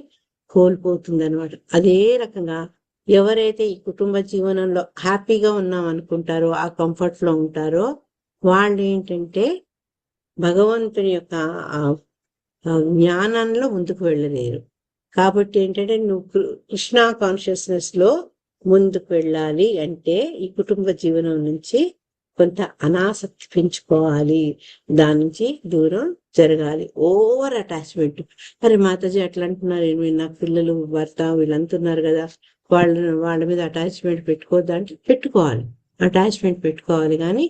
కోల్పోతుంది అనమాట. అదే రకంగా ఎవరైతే ఈ కుటుంబ జీవనంలో హ్యాపీగా ఉన్నాం అనుకుంటారో, ఆ కంఫర్ట్ లో ఉంటారో, వాళ్ళు ఏంటంటే భగవంతుని యొక్క జ్ఞానంలో ముందుకు వెళ్ళలేరు. కాబట్టి ఏంటంటే నువ్వు కృష్ణ కాన్షియస్నెస్ లో ముందుకు వెళ్ళాలి అంటే ఈ కుటుంబ జీవనం నుంచి కొంత అనాసక్తి పెంచుకోవాలి, దాని నుంచి దూరం జరగాలి. ఓవర్ అటాచ్మెంట్, అరే మాతాజీ అట్లా అంటున్నారు, నాకు పిల్లలు భర్త వీళ్ళంతున్నారు కదా, వాళ్ళ మీద అటాచ్మెంట్ పెట్టుకోవద్దంటే అటాచ్మెంట్ పెట్టుకోవాలి, కానీ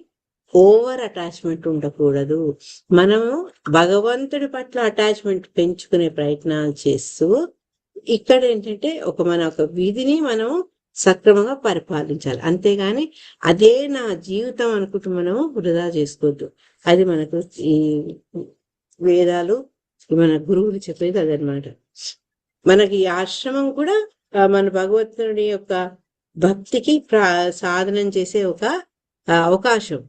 ఓవర్ అటాచ్మెంట్ ఉండకూడదు. మనము భగవంతుడి పట్ల అటాచ్మెంట్ పెంచుకునే ప్రయత్నాలు చేస్తూ ఇక్కడ ఏంటంటే మన ఒక విధిని మనము సక్రమంగా పరిపాలించాలి. అంతేగాని అదే నా జీవితం అనుకుంటూ మనము వృధా చేసుకోవద్దు. అది మనకు ఈ వేదాలు, మన గురువులు చెప్పేది అదనమాట. మనకి ఈ ఆశ్రమం కూడా మన భగవంతుడి యొక్క భక్తికి సాధనం చేసే ఒక అవకాశం.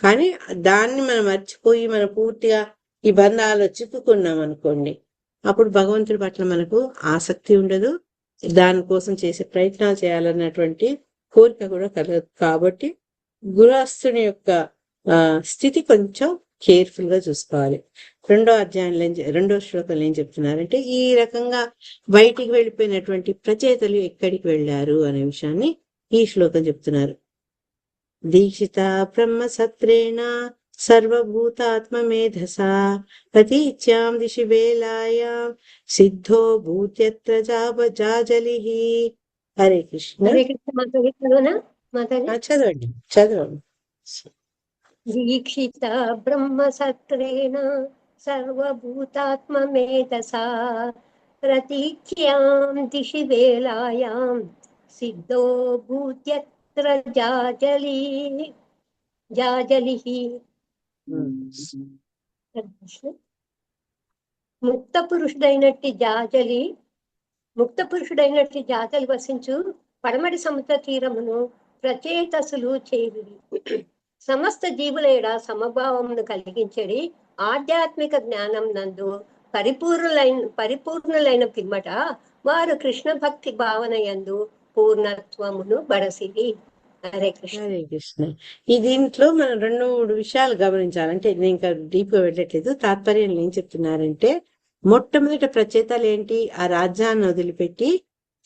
కానీ దాన్ని మనం మర్చిపోయి మనం పూర్తిగా ఈ బంధాల్లో చిక్కుకున్నాం అనుకోండి, అప్పుడు భగవంతుడి పట్ల మనకు ఆసక్తి ఉండదు, దానికోసం చేసే ప్రయత్నాలు చేయాలన్నటువంటి కోరిక కూడా కలగదు. కాబట్టి గృహస్థుని యొక్క స్థితి కొంచెం కేర్ఫుల్ గా చూసుకోవాలి. 2వ అధ్యాయంలో 2వ శ్లోకంలో ఏం చెప్తున్నారంటే, ఈ రకంగా బయటికి వెళ్ళిపోయినటువంటి ప్రచేతలు ఎక్కడికి వెళ్ళారు అనే విషయాన్ని ఈ శ్లోకం చెప్తున్నారు. దీక్షిత బ్రహ్మ సత్రేణ సర్వభూతాత్మమేధసా ప్రతీచ్యాం దిశి వేలాయాం సిద్ధో భూత్యత్ర జాజలిః. హరే కృష్ణ. చదవండి. దీక్షిత బ్రహ్మ సత్రేణ సర్వభూతాత్మమేధసా ప్రతీచ్యాం దిశి వేలాయాం సిద్ధో భూత్యత్ర జాజలిః. ముక్త పురుషుడైనట్టి జాజలి వసించు పడమటి సముద్ర తీరమును ప్రచేతసులు చేయుడి. సమస్త జీవులేడ సమభావమును కలిగించడి ఆధ్యాత్మిక జ్ఞానం నందు పరిపూర్ణులైన పిమ్మట వారు కృష్ణ భక్తి భావన యందు పూర్ణత్వమును బడసిరి. హరే కృష్ణ. హరే కృష్ణ. ఈ దీంట్లో మనం 2-3 విషయాలు గమనించాలంటే, నేను ఇంకా డీప్ గా వెళ్ళట్లేదు, తాత్పర్యంలో ఏం చెప్తున్నారంటే, మొట్టమొదటి ప్రచేతలు ఏంటి, ఆ రాజ్యాన్ని వదిలిపెట్టి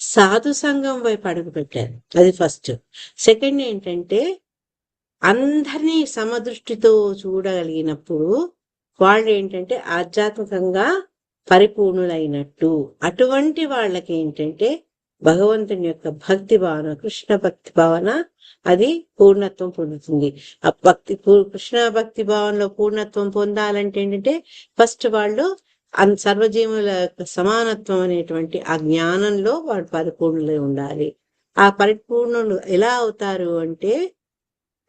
సాధు సంఘం వైపు అడుగు పెట్టారు, అది ఫస్ట్. సెకండ్ ఏంటంటే అందరినీ సమదృష్టితో చూడగలిగినప్పుడు వాళ్ళు ఏంటంటే ఆధ్యాత్మికంగా పరిపూర్ణులైనట్టు. అటువంటి వాళ్ళకి ఏంటంటే భగవంతుని యొక్క భక్తి భావన, కృష్ణ భక్తి భావన అది పూర్ణత్వం పొందుతుంది. ఆ కృష్ణ భక్తి భావనలో పూర్ణత్వం పొందాలంటే ఏంటంటే ఫస్ట్ వాళ్ళు సర్వజీవుల సమానత్వం అనేటువంటి ఆ జ్ఞానంలో వాళ్ళు పరిపూర్ణులై ఉండాలి. ఆ పరిపూర్ణులు ఎలా అవుతారు అంటే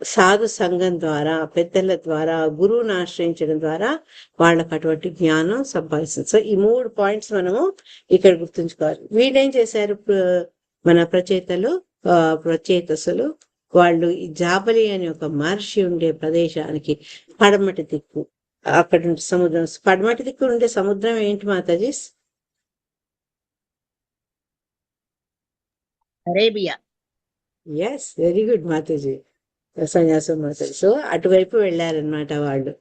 సాధు సంఘం ద్వారా, పెద్దల ద్వారా, గురువుని ఆశ్రయించడం ద్వారా వాళ్ళకు అటువంటి జ్ఞానం సంపాదిస్తుంది. సో ఈ 3 పాయింట్స్ మనము ఇక్కడ గుర్తుంచుకోవాలి. వీళ్ళేం చేశారు, మన ప్రచేతసులు వాళ్ళు ఈ జాబలి అనే ఒక మహర్షి ఉండే ప్రదేశానికి పడమటి దిక్కు, అక్కడ సముద్రం, పడమటి దిక్కు ఉండే సముద్రం ఏంటి మాతాజీ? అరేబియా. ఎస్, వెరీ గుడ్ మాతాజీ, సన్యాసం మాతాజీ. సో అటువైపు వెళ్ళారనమాట వాళ్ళు.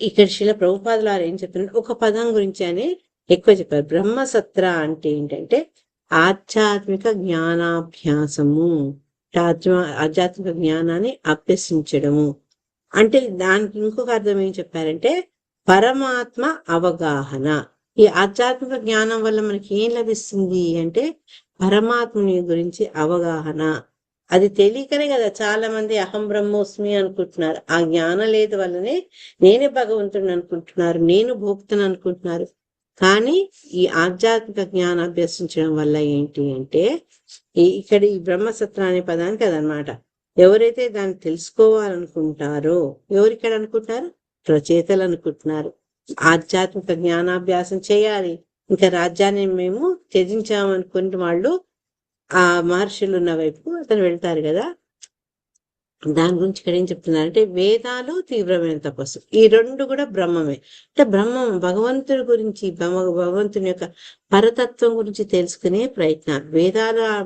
ఇక్కడ శిల ప్రభుపాదులు వారు ఏం చెప్తున్నారు, ఒక పదం గురించి అని ఎక్కువ చెప్పారు. బ్రహ్మసత్ర అంటే ఏంటంటే ఆధ్యాత్మిక జ్ఞానాభ్యాసము, ఆధ్యాత్మిక జ్ఞానాన్ని అభ్యసించడము. అంటే దానికి ఇంకొక అర్థం ఏం చెప్పారంటే పరమాత్మ అవగాహన. ఈ ఆధ్యాత్మిక జ్ఞానం వల్ల మనకి ఏం లభిస్తుంది అంటే పరమాత్ముని గురించి అవగాహన. అది తెలియకనే కదా చాలా మంది అహం బ్రహ్మోస్మి అనుకుంటున్నారు. ఆ జ్ఞానం లేదు వల్లనే నేనే భగవంతుడిని అనుకుంటున్నారు, నేను భోక్తను అనుకుంటున్నారు. కానీ ఈ ఆధ్యాత్మిక జ్ఞానం అభ్యసించడం వల్ల ఏంటి అంటే ఇక్కడ ఈ బ్రహ్మసత్ర అనే పదానికి అదనమాట. ఎవరైతే దాన్ని తెలుసుకోవాలనుకుంటారో, ఎవరిక్కడ అనుకుంటున్నారు? రచయితలు అనుకుంటున్నారు. ఆధ్యాత్మిక జ్ఞానాభ్యాసం చేయాలి, ఇంకా రాజ్యాన్ని మేము త్యజించామనుకున్న వాళ్ళు ఆ మహర్షులు ఉన్న వైపు అతను వెళ్తారు కదా. దాని గురించి ఇక్కడ ఏం చెప్తున్నారంటే వేదాలు తీవ్రమైన తపస్సు, ఈ రెండు కూడా బ్రహ్మమే. అంటే బ్రహ్మం భగవంతుడి గురించి, భగవంతుని యొక్క పరతత్వం గురించి తెలుసుకునే ప్రయత్నాలు.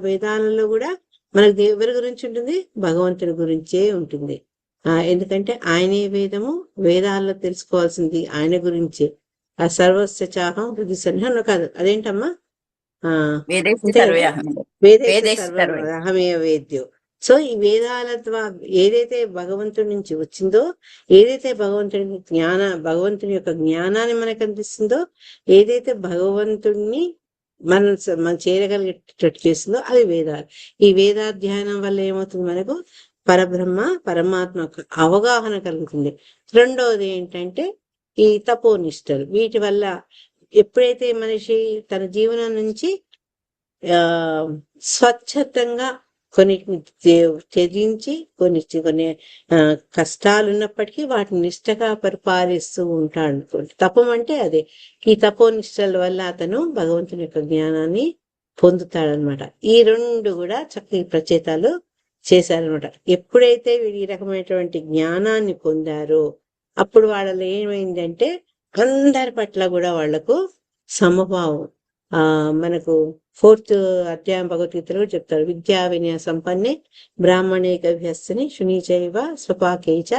వేదాలలో కూడా మనకు ఎవరి గురించి ఉంటుంది? భగవంతుడి గురించే ఉంటుంది. ఎందుకంటే ఆయనే వేదము, వేదాల్లో తెలుసుకోవాల్సింది ఆయన గురించే. ఆ సర్వస్య చాహం హృది సన్నిహం కాదు, అదేంటమ్మా? అహమే వేద్యో. సో ఈ వేదాల ద్వారా ఏదైతే భగవంతుడి నుంచి వచ్చిందో, ఏదైతే భగవంతుని యొక్క జ్ఞానాన్ని మనకు అందిస్తుందో, ఏదైతే భగవంతుడిని మనం చేరగలిగేటట్టు చేస్తుందో అది వేదాలు. ఈ వేదాధ్యయనం వల్ల ఏమవుతుంది? మనకు పరమాత్మ అవగాహన కలుగుతుంది. రెండవది ఏంటంటే ఈ తపోనిష్టలు. వీటి వల్ల ఎప్పుడైతే మనిషి తన జీవనం నుంచి స్వచ్ఛతంగా కొన్ని త్యజించి కొన్ని కష్టాలు ఉన్నప్పటికీ వాటిని నిష్టగా పరిపాలిస్తూ ఉంటాడు అనుకోండి. తపం అంటే అదే. ఈ తపోనిష్టల వల్ల అతను భగవంతుని యొక్క జ్ఞానాన్ని పొందుతాడనమాట. ఈ రెండు కూడా చక్కని ప్రచేతాలు చేశారనమాట. ఎప్పుడైతే వీడు ఈ రకమైనటువంటి జ్ఞానాన్ని పొందారో అప్పుడు వాళ్ళలో ఏమైందంటే అందరి పట్ల కూడా వాళ్లకు సమభావం. మనకు 4th అధ్యాయం భగవద్గీతలో కూడా చెప్తారు, విద్యా వినయ సంపన్నే బ్రాహ్మణే గవ్యస్తిని శునీచైవ స్వపాకేచ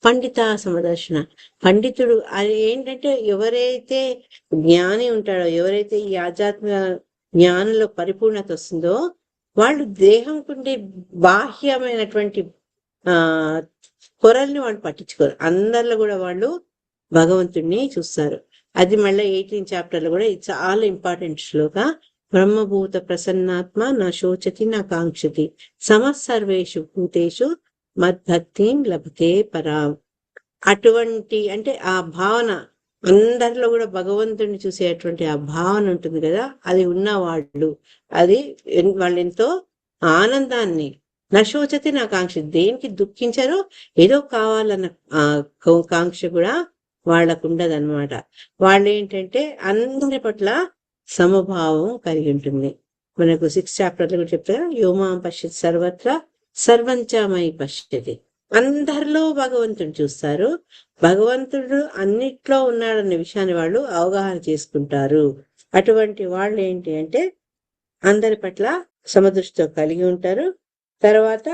పండిత సమదర్శన. పండితుడు అది ఏంటంటే ఎవరైతే జ్ఞాని ఉంటాడో, ఎవరైతే ఈ ఆధ్యాత్మిక జ్ఞానంలో పరిపూర్ణత వస్తుందో వాళ్ళు దేహంకుండే బాహ్యమైనటువంటి కొరల్ని వాళ్ళు పట్టించుకోరు. అందరిలో కూడా వాళ్ళు భగవంతుడిని చూస్తారు. అది మళ్ళీ 18th చాప్టర్లో కూడా ఇది చాలా ఇంపార్టెంట్ శ్లోక. బ్రహ్మభూత ప్రసన్నాత్మ నా శోచతి నా కాంక్షతి సమసర్వేషు భూతేషు మద్భక్తిం లభతే పరాం. అటువంటి అంటే ఆ భావన అందరిలో కూడా భగవంతుడిని చూసేటువంటి ఆ భావన ఉంటుంది కదా, అది ఉన్నవాళ్ళు వాళ్ళు ఎంతో ఆనందాన్ని, నశోచతి నా కాంక్ష, దేనికి దుఃఖించారో ఏదో కావాలన్న కాంక్ష కూడా వాళ్ళకు ఉండదన్నమాట. వాళ్ళు ఏంటంటే అందరి పట్ల సమభావం కలిగి ఉంటుంది. మనకు 6th చాప్టర్లో కూడా చెప్తారా, యోమాం పశ్యతి సర్వత్ర సర్వంచామై పశ్యతి. అందరిలో భగవంతుడు చూస్తారు, భగవంతుడు అన్నిట్లో ఉన్నాడన్న విషయాన్ని వాళ్ళు అవగాహన చేసుకుంటారు. అటువంటి వాళ్ళు ఏంటి అంటే అందరి పట్ల సమదృష్టితో కలిగి ఉంటారు. తర్వాత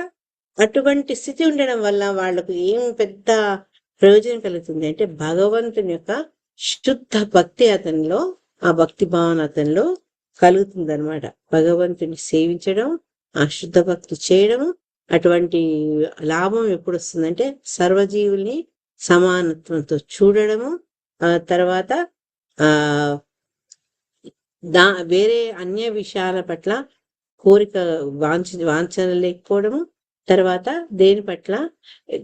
అటువంటి స్థితి ఉండడం వల్ల వాళ్లకు ఏం పెద్ద ప్రయోజనం కలుగుతుంది అంటే భగవంతుని యొక్క శుద్ధ భక్తి అతనిలో, ఆ భక్తి భావన అతనిలో కలుగుతుంది అనమాట. భగవంతుని సేవించడం, ఆ శుద్ధ భక్తి చేయడము, అటువంటి లాభం ఎప్పుడు వస్తుందంటే సర్వజీవుల్ని సమానత్వంతో చూడడము, తర్వాత వేరే అన్య విషయాల పట్ల కోరిక వాంఛన లేకపోవడము, తర్వాత దేని పట్ల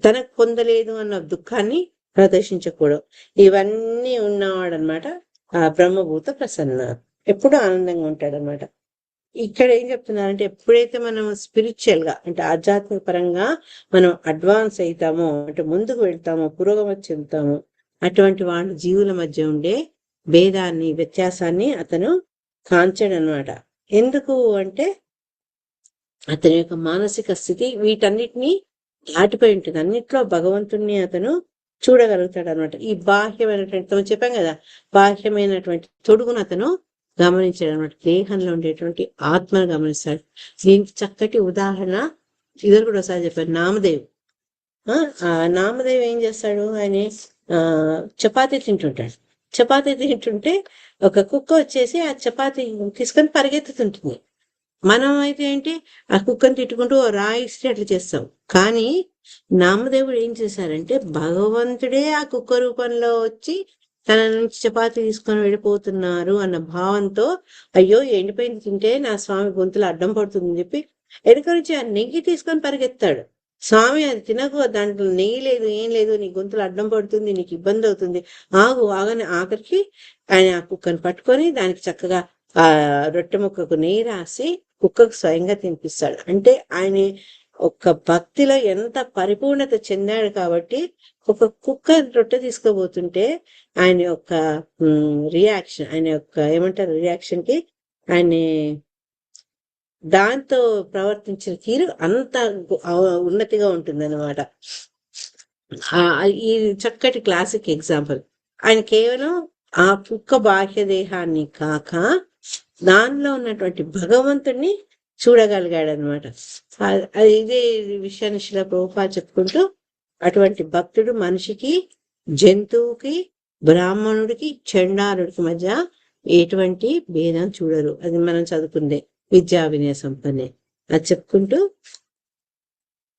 తనకు పొందలేదు అన్న దుఃఖాన్ని ప్రదర్శించకూడదు. ఇవన్నీ ఉన్నవాడనమాట ఆ బ్రహ్మభూత ప్రసన్న, ఎప్పుడు ఆనందంగా ఉంటాడనమాట. ఇక్కడ ఏం చెప్తున్నారంటే ఎప్పుడైతే మనం స్పిరిచువల్ గా అంటే ఆధ్యాత్మిక పరంగా మనం అడ్వాన్స్ అవుతామో, అంటే ముందుకు వెళ్తామో, పురోగమతి చెందుతామో, అటువంటి వాళ్ళు జీవుల మధ్య ఉండే భేదాన్ని, వ్యత్యాసాన్ని అతను కాంచాడనమాట. ఎందుకు అంటే అతని యొక్క మానసిక స్థితి వీటన్నిటినీ దాటిపోయి ఉంటుంది. అన్నిట్లో భగవంతుణ్ణి అతను చూడగలుగుతాడు అనమాట. ఈ బాహ్యమైనటువంటి చెప్పాం కదా, బాహ్యమైనటువంటి తొడుగును అతను గమనించాడు అనమాట. దేహంలో ఉండేటువంటి ఆత్మను గమనిస్తాడు. దీనికి చక్కటి ఉదాహరణ ఇద్దరు కూడా ఒకసారి చెప్పారు, నామదేవ్. నామదేవ్ ఏం చేస్తాడు, ఆయన చపాతీ తింటుంటాడు. చపాతీ తింటుంటే ఒక కుక్క వచ్చేసి ఆ చపాతీ తీసుకొని పరిగెత్తుతుంటుంది. మనం అయితే ఏంటి ఆ కుక్కని తిట్టుకుంటూ రాయిస్తే అట్లా చేస్తాం. కానీ నామదేవుడు ఏం చేశారంటే భగవంతుడే ఆ కుక్క రూపంలో వచ్చి తన నుంచి చపాతీ తీసుకొని వెళ్ళిపోతున్నారు అన్న భావంతో, అయ్యో ఎండిపోయింది తింటే నా స్వామి గొంతులో అడ్డం పడుతుందని చెప్పి వెనుక నుంచి ఆ నెయ్యి తీసుకొని పరిగెత్తాడు. స్వామి అది తినకు, దాంట్లో నెయ్యి లేదు, ఏం లేదు, నీ గొంతులో అడ్డం పడుతుంది, నీకు ఇబ్బంది అవుతుంది, ఆగని ఆఖరికి ఆయన ఆ కుక్కను పట్టుకొని దానికి చక్కగా ఆ రొట్టె ముక్కకు నెయ్యి రాసి కుక్కకు స్వయంగా తినిపిస్తాడు. అంటే ఆయన ఒక భక్తిలో ఎంత పరిపూర్ణత చెందాడు కాబట్టి ఒక కుక్క రొట్టె తీసుకోబోతుంటే ఆయన యొక్క రియాక్షన్, ఆయన యొక్క ఏమంటారు రియాక్షన్ కి ఆయన దాంతో ప్రవర్తించిన తీరు అంత ఉన్నతిగా ఉంటుందన్నమాట. ఈ చక్కటి క్లాసిక్ ఎగ్జాంపుల్. ఆయన కేవలం ఆ కుక్క బాహ్య దేహాన్ని కాక దానిలో ఉన్నటువంటి భగవంతుడిని చూడగలిగాడు అనమాట. ఇదే విషయాన్ని శిలా ప్రభుపాద చెప్పుకుంటూ, అటువంటి భక్తుడు మనిషికి, జంతువుకి, బ్రాహ్మణుడికి, చండాలుడికి మధ్య ఎటువంటి భేదం చూడరు. అది మనం చదువుకుందే విద్యా వినయ సంపన్నే. అది చెప్పుకుంటూ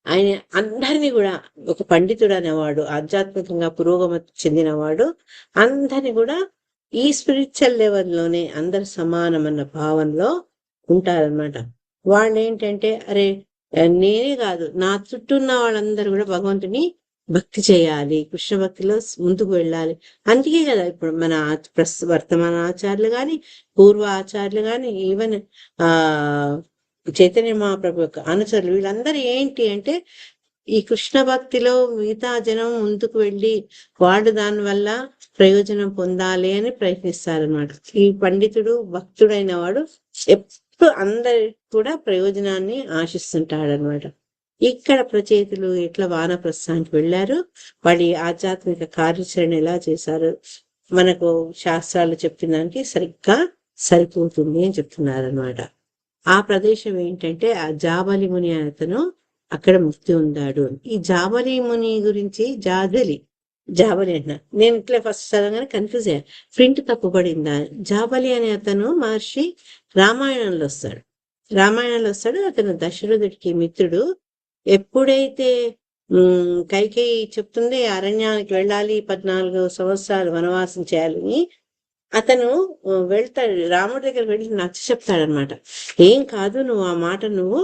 ఆయన అందరినీ కూడా, ఒక పండితుడు అనేవాడు, ఆధ్యాత్మికంగా పురోగమతి చెందినవాడు, అందరినీ కూడా ఈ స్పిరిచువల్ లెవెల్లోనే అందరు సమానమన్న భావనలో ఉంటారనమాట. వాళ్ళు ఏంటంటే, అరే నేనే కాదు, నా చుట్టూ ఉన్న వాళ్ళందరూ కూడా భగవంతుని భక్తి చేయాలి, కృష్ణ భక్తిలో ముందుకు వెళ్ళాలి. అందుకే కదా ఇప్పుడు మన వర్తమాన ఆచార్యులు కానీ, పూర్వ ఆచార్యులు కానీ, ఈవెన్ చైతన్య మహాప్రభు యొక్క అనుచరులు, వీళ్ళందరూ ఏంటి అంటే ఈ కృష్ణ భక్తిలో మిగతా జనం ముందుకు వెళ్ళి వాడు దానివల్ల ప్రయోజనం పొందాలి అని ప్రయత్నిస్తారనమాట. ఈ పండితుడు భక్తుడైన వాడు ఎప్పుడు అందరి కూడా ప్రయోజనాన్ని ఆశిస్తుంటాడనమాట. ఇక్కడ ప్రచేతులు ఎట్లా వానప్రస్థానికి వెళ్ళారు, వాళ్ళ ఆధ్యాత్మిక కార్యాచరణ ఎలా చేశారు, మనకు శాస్త్రాలు చెప్పిన దానికి సరిగ్గా సరిపోతుంది అని చెప్తున్నారనమాట. ఆ ప్రదేశం ఏంటంటే ఆ జాబలి ముని అతను అక్కడ ముక్తి ఉందాడు. ఈ జాబలి ముని గురించి జాబలి అంటున్నా, నేను ఇట్లా ఫస్ట్ చదవగానే కన్ఫ్యూజ్ అయ్యా, ప్రింట్ తప్పుపడిందా. జాబలి అనే అతను మహర్షి రామాయణంలో వస్తాడు. అతను దశరథుడికి మిత్రుడు. ఎప్పుడైతే కైకేయి చెప్తుంది అరణ్యానికి వెళ్ళాలి, 14 సంవత్సరాలు వనవాసం చేయాలని, అతను వెళ్తాడు, రాముడి దగ్గర వెళ్ళి నచ్చ చెప్తాడనమాట. ఏం కాదు, నువ్వు ఆ మాట నువ్వు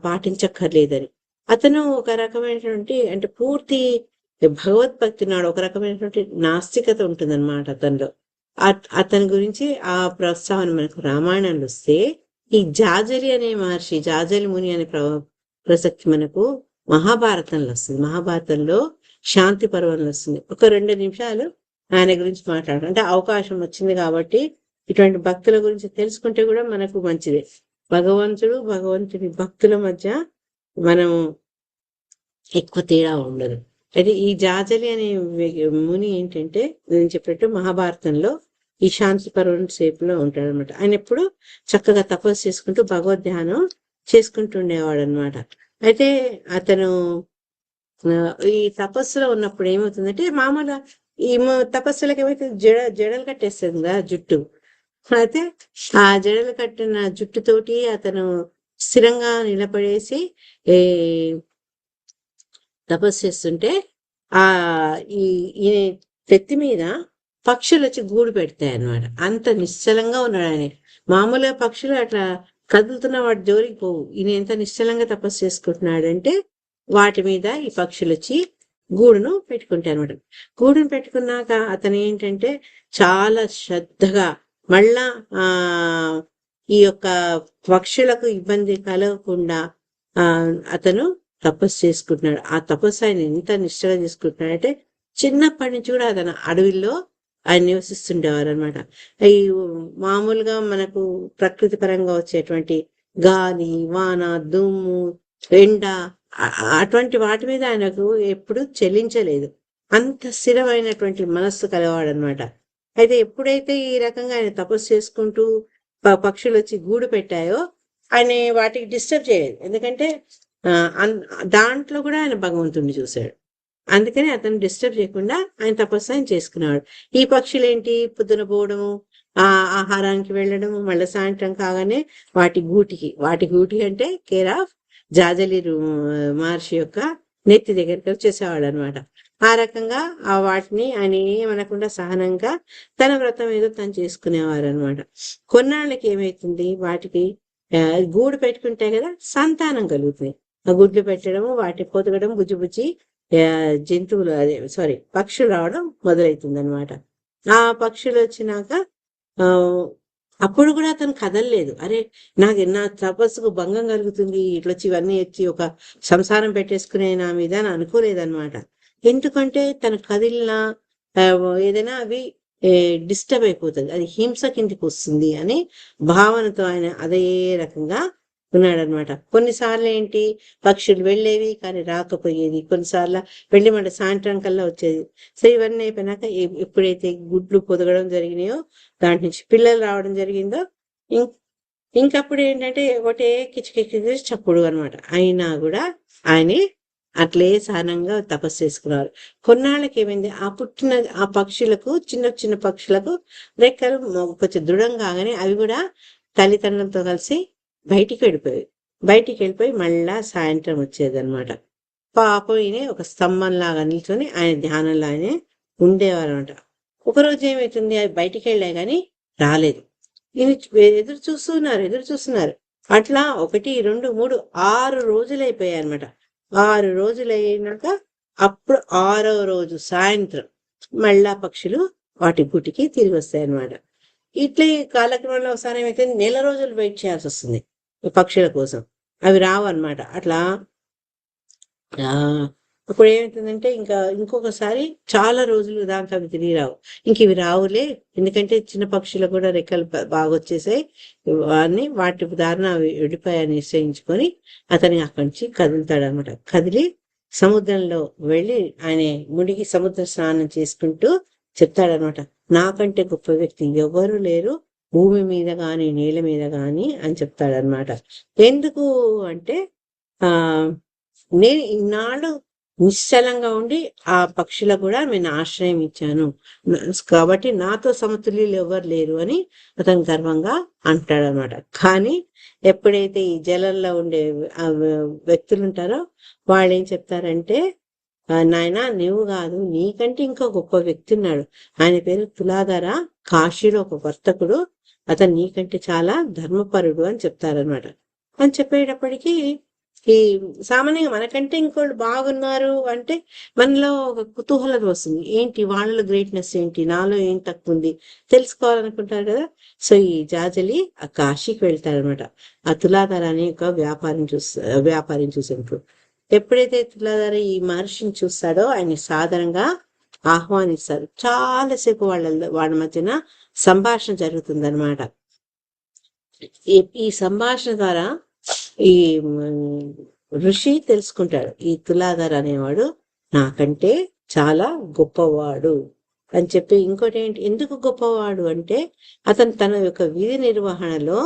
పాటించక్కర్లేదని. అతను ఒక రకమైనటువంటి, అంటే పూర్తి భగవద్భక్తి నాడు, ఒక రకమైనటువంటి నాస్తికత ఉంటుందన్నమాట అతనిలో. అతని గురించి ఆ ప్రస్తావన మనకు రామాయణంలో వస్తే, ఈ జాజలి అనే మహర్షి, జాజలి ముని అనే ప్రసక్తి మనకు మహాభారతంలో వస్తుంది. మహాభారతంలో శాంతి పర్వంలో వస్తుంది. ఒక 2 నిమిషాలు ఆయన గురించి మాట్లాడారు. అంటే అవకాశం వచ్చింది కాబట్టి ఇటువంటి భక్తుల గురించి తెలుసుకుంటే కూడా మనకు మంచిదే. భగవంతుడి భక్తుల మధ్య మనం ఎక్కువ తేడా ఉండదు. అయితే ఈ జాజలి అనే ముని ఏంటంటే, నేను చెప్పినట్టు మహాభారతంలో ఈ శాంతి పర్వం సేపులో ఉంటాడు అనమాట. ఆయన ఎప్పుడు చక్కగా తపస్సు చేసుకుంటూ భగవద్ ధ్యానం చేసుకుంటుండేవాడు అనమాట. అయితే అతను ఈ తపస్సులో ఉన్నప్పుడు ఏమవుతుందంటే, మామూలుగా ఈ తపస్సులకు ఏమైతే జడలు కట్టేస్తుంది కదా జుట్టు, అయితే ఆ జడలు కట్టిన జుట్టుతోటి అతను స్థిరంగా నిలబడేసి తపస్సు చేస్తుంటే ఈ నెత్తి మీద పక్షులు వచ్చి గూడు పెడతాయి అన్నమాట. అంత నిశ్చలంగా ఉన్నాడు ఆయన. మామూలుగా పక్షులు అట్లా కదులుతున్న వాటి జోలికి పోవు. ఈయన ఎంత నిశ్చలంగా తపస్సు చేసుకుంటున్నాడంటే వాటి మీద ఈ పక్షులు వచ్చి గూడును పెట్టుకుంటాయి అనమాట. గూడును పెట్టుకున్నాక అతను ఏంటంటే చాలా శ్రద్ధగా మళ్ళా ఈ యొక్క పక్షులకు ఇబ్బంది కలగకుండా అతను తపస్సు చేసుకుంటున్నాడు. ఆ తపస్సు ఆయన ఎంత నిష్ఠగా చేసుకుంటున్నాడంటే, చిన్నప్పటి నుంచి కూడా అతను అడవిలో ఆయన నివసిస్తుండేవారు అనమాట. ఈ మామూలుగా మనకు ప్రకృతి పరంగా వచ్చేటువంటి గాలి, వాన, దుమ్ము, ఎండ, అటువంటి వాటి మీద ఆయనకు ఎప్పుడు చెల్లించలేదు. అంత స్థిరమైనటువంటి మనస్సు కలవాడు అనమాట. అయితే ఎప్పుడైతే ఈ రకంగా ఆయన తపస్సు చేసుకుంటూ పక్షులు వచ్చి గూడు పెట్టాయో, ఆయన వాటికి డిస్టర్బ్ చేయలేదు. ఎందుకంటే దాంట్లో కూడా ఆయన భగవంతుడిని చూశాడు. అందుకని అతను డిస్టర్బ్ చేయకుండా ఆయన తపస్సు ఆయన చేసుకున్నాడు. ఈ పక్షులు ఏంటి, పొద్దున పోవడము, ఆహారానికి వెళ్ళడము, మళ్ళీ సాయంత్రం కాగానే వాటి గూటికి అంటే కేర్ ఆఫ్ జాజలి మహర్షి యొక్క నెత్తి దగ్గరికి వచ్చేసేవాడు అనమాట. ఆ రకంగా ఆ వాటిని ఆయన ఏమనకుండా సహనంగా తన వ్రతం ఏదో తను చేసుకునేవారు అనమాట. కొన్నాళ్ళకి ఏమైతుంది, వాటికి గూడు పెట్టుకుంటే కదా సంతానం కలుగుతుంది. ఆ గుడ్లు పెట్టడము, వాటి పొదగడం, బుజ్జి బుజ్జి జంతువులు అదే సారీ పక్షులు రావడం మొదలవుతుంది అనమాట. ఆ పక్షులు వచ్చినాక ఆ అప్పుడు కూడా అతను కదలలేదు. అరే నా తపస్సుకు భంగం కలుగుతుంది, ఇట్లా వచ్చి ఇవన్నీ వచ్చి ఒక సంసారం పెట్టేసుకునే నా మీద అని అనుకోలేదన్నమాట. ఎందుకంటే తను కదిలినా ఏదైనా అవి డిస్టర్బ్ అయిపోతుంది, అది హింస కిందికి వస్తుంది అని భావనతో ఆయన అదే రకంగా ఉన్నాడనమాట. కొన్నిసార్లు ఏంటి, పక్షులు వెళ్ళేవి కానీ రాకపోయేది, కొన్నిసార్లు వెళ్ళి మన సాయంత్రం కల్లా వచ్చేది. సో ఇవన్నీ అయిపోయినాక ఎప్పుడైతే గుడ్లు పొదగడం జరిగినాయో, దాంట్ నుంచి పిల్లలు రావడం జరిగిందో, ఇంకప్పుడు ఏంటంటే ఒకటే కిచకిచ చప్పుడు అనమాట. అయినా కూడా ఆయన అట్లే సహనంగా తపస్సు చేసుకున్నారు. కొన్నాళ్ళకి ఏమైంది, ఆ పుట్టిన ఆ పక్షులకు, చిన్న చిన్న పక్షులకు రెక్కలు కొంచెం దృఢం కాగానే అవి కూడా తల్లిదండ్రులతో కలిసి బయటికి వెళ్ళిపోయి మళ్ళా సాయంత్రం వచ్చేదన్నమాట. పాపం ఈయన ఒక స్తంభంలాగా నిల్చొని ఆయన ధ్యానంలో ఆయనే ఉండేవారు అనమాట. ఒకరోజు ఏమవుతుంది, అవి బయటికి వెళ్ళాయి కానీ రాలేదు. ఈయన ఎదురు చూస్తున్నారు. అట్లా 1, 2, 3, 6 రోజులు అయిపోయాయి అనమాట. 6 రోజులు అయినాక అప్పుడు 6వ రోజు సాయంత్రం మళ్ళా పక్షులు వాటి గుటికి తిరిగి వస్తాయి అన్నమాట. ఇట్లా ఈ కాలక్రమంలో ఒకసారి ఏమైతే నెల రోజులు వెయిట్ చేయాల్సి వస్తుంది పక్షుల కోసం, అవి రావు అనమాట. అట్లా ఇప్పుడు ఏమవుతుందంటే ఇంకొకసారి చాలా రోజులు దాకా అవి తిరిగి రావు. ఇవి రావులే, ఎందుకంటే చిన్న పక్షులు కూడా రెక్కలు బాగా వచ్చేసాయి అని వాటి దారిన అవి విడిపోయాయని నిశ్చయించుకొని అతని అక్కడి నుంచి కదులుతాడు అనమాట. కదిలి సముద్రంలో వెళ్ళి ఆయన మునిగి సముద్ర స్నానం చేసుకుంటూ చెప్తాడనమాట, నాకంటే గొప్ప వ్యక్తి ఎవరు లేరు భూమి మీద గాని నేల మీద గాని అని చెప్తాడనమాట. ఎందుకు అంటే నేను ఇన్నాళ్ళు నిశ్చలంగా ఉండి ఆ పక్షులకు కూడా నేను ఆశ్రయం ఇచ్చాను కాబట్టి నాతో సమతుల్యులు ఎవరు లేరు అని అతను గర్వంగా అంటాడనమాట. కానీ ఎప్పుడైతే ఈ జలంలో ఉండే వ్యక్తులు ఉంటారో వాళ్ళు ఏం చెప్తారంటే, నాయన నువ్వు కాదు, నీకంటే ఇంకో గొప్ప వ్యక్తి ఉన్నాడు, ఆయన పేరు తులాధర, కాశీలో ఒక వర్తకుడు, అతను నీకంటే చాలా ధర్మపరుడు అని చెప్తారనమాట. అని చెప్పేటప్పటికీ ఈ సామాన్యంగా మనకంటే ఇంకోళ్ళు బాగున్నారు అంటే మనలో ఒక కుతూహలం వస్తుంది, ఏంటి వాళ్ళలో గ్రేట్నెస్ ఏంటి, నాలో ఏం తక్కువ ఉంది తెలుసుకోవాలనుకుంటారు కదా. సో ఈ జాజలి ఆ కాశీకి వెళ్తారనమాట. ఆ తులాధర అనే ఒక వ్యాపారిని చూసినప్పుడు ఎప్పుడైతే తులాధర ఈ మహర్షిని చూస్తాడో ఆయన సాధారణంగా ఆహ్వానిస్తారు. చాలాసేపు వాళ్ళ మధ్యన సంభాషణ జరుగుతుంది అనమాట. ఈ సంభాషణ ద్వారా ఈ ఋషి తెలుసుకుంటాడు, ఈ తులాధర అనేవాడు నాకంటే చాలా గొప్పవాడు అని చెప్పి. ఇంకోటి ఏంటి, ఎందుకు గొప్పవాడు అంటే అతను తన యొక్క విధి నిర్వహణలో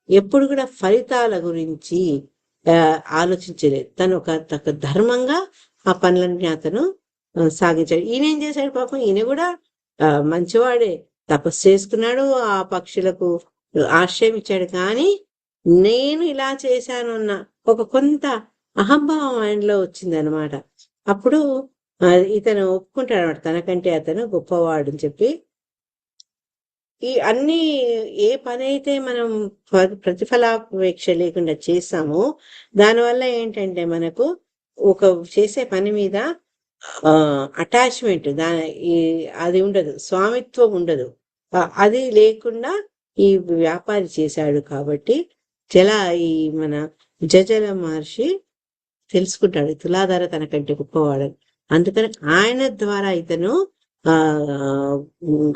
ఎప్పుడు కూడా ఫలితాల గురించి ఆలోచించలేదు. తను ఒక ధర్మంగా ఆ పనులన్నీ అతను సాగించాడు. ఈయన ఏం చేశాడు పాపం, ఈయన కూడా మంచివాడే, తపస్సు చేసుకున్నాడు, ఆ పక్షులకు ఆశ్రయం ఇచ్చాడు. కానీ నేను ఇలా చేశాను అన్న ఒక కొంత అహంభావం ఆయనలో వచ్చింది అనమాట. అప్పుడు ఇతను ఒప్పుకుంటాడు అనమాట, తనకంటే అతను గొప్పవాడు అని చెప్పి. ఈ అన్ని ఏ పని అయితే మనం ప్రతిఫలాపేక్ష లేకుండా చేస్తామో దానివల్ల ఏంటంటే మనకు ఒక చేసే పని మీద అటాచ్మెంట్ అది ఉండదు, స్వామిత్వం ఉండదు. అది లేకుండా ఈ వ్యాపారి చేశాడు కాబట్టి ఈ మన జజల మహర్షి తెలుసుకుంటాడు తులాధర తనకంటే గొప్పవాడని. అందుకని ఆయన ద్వారా ఇతను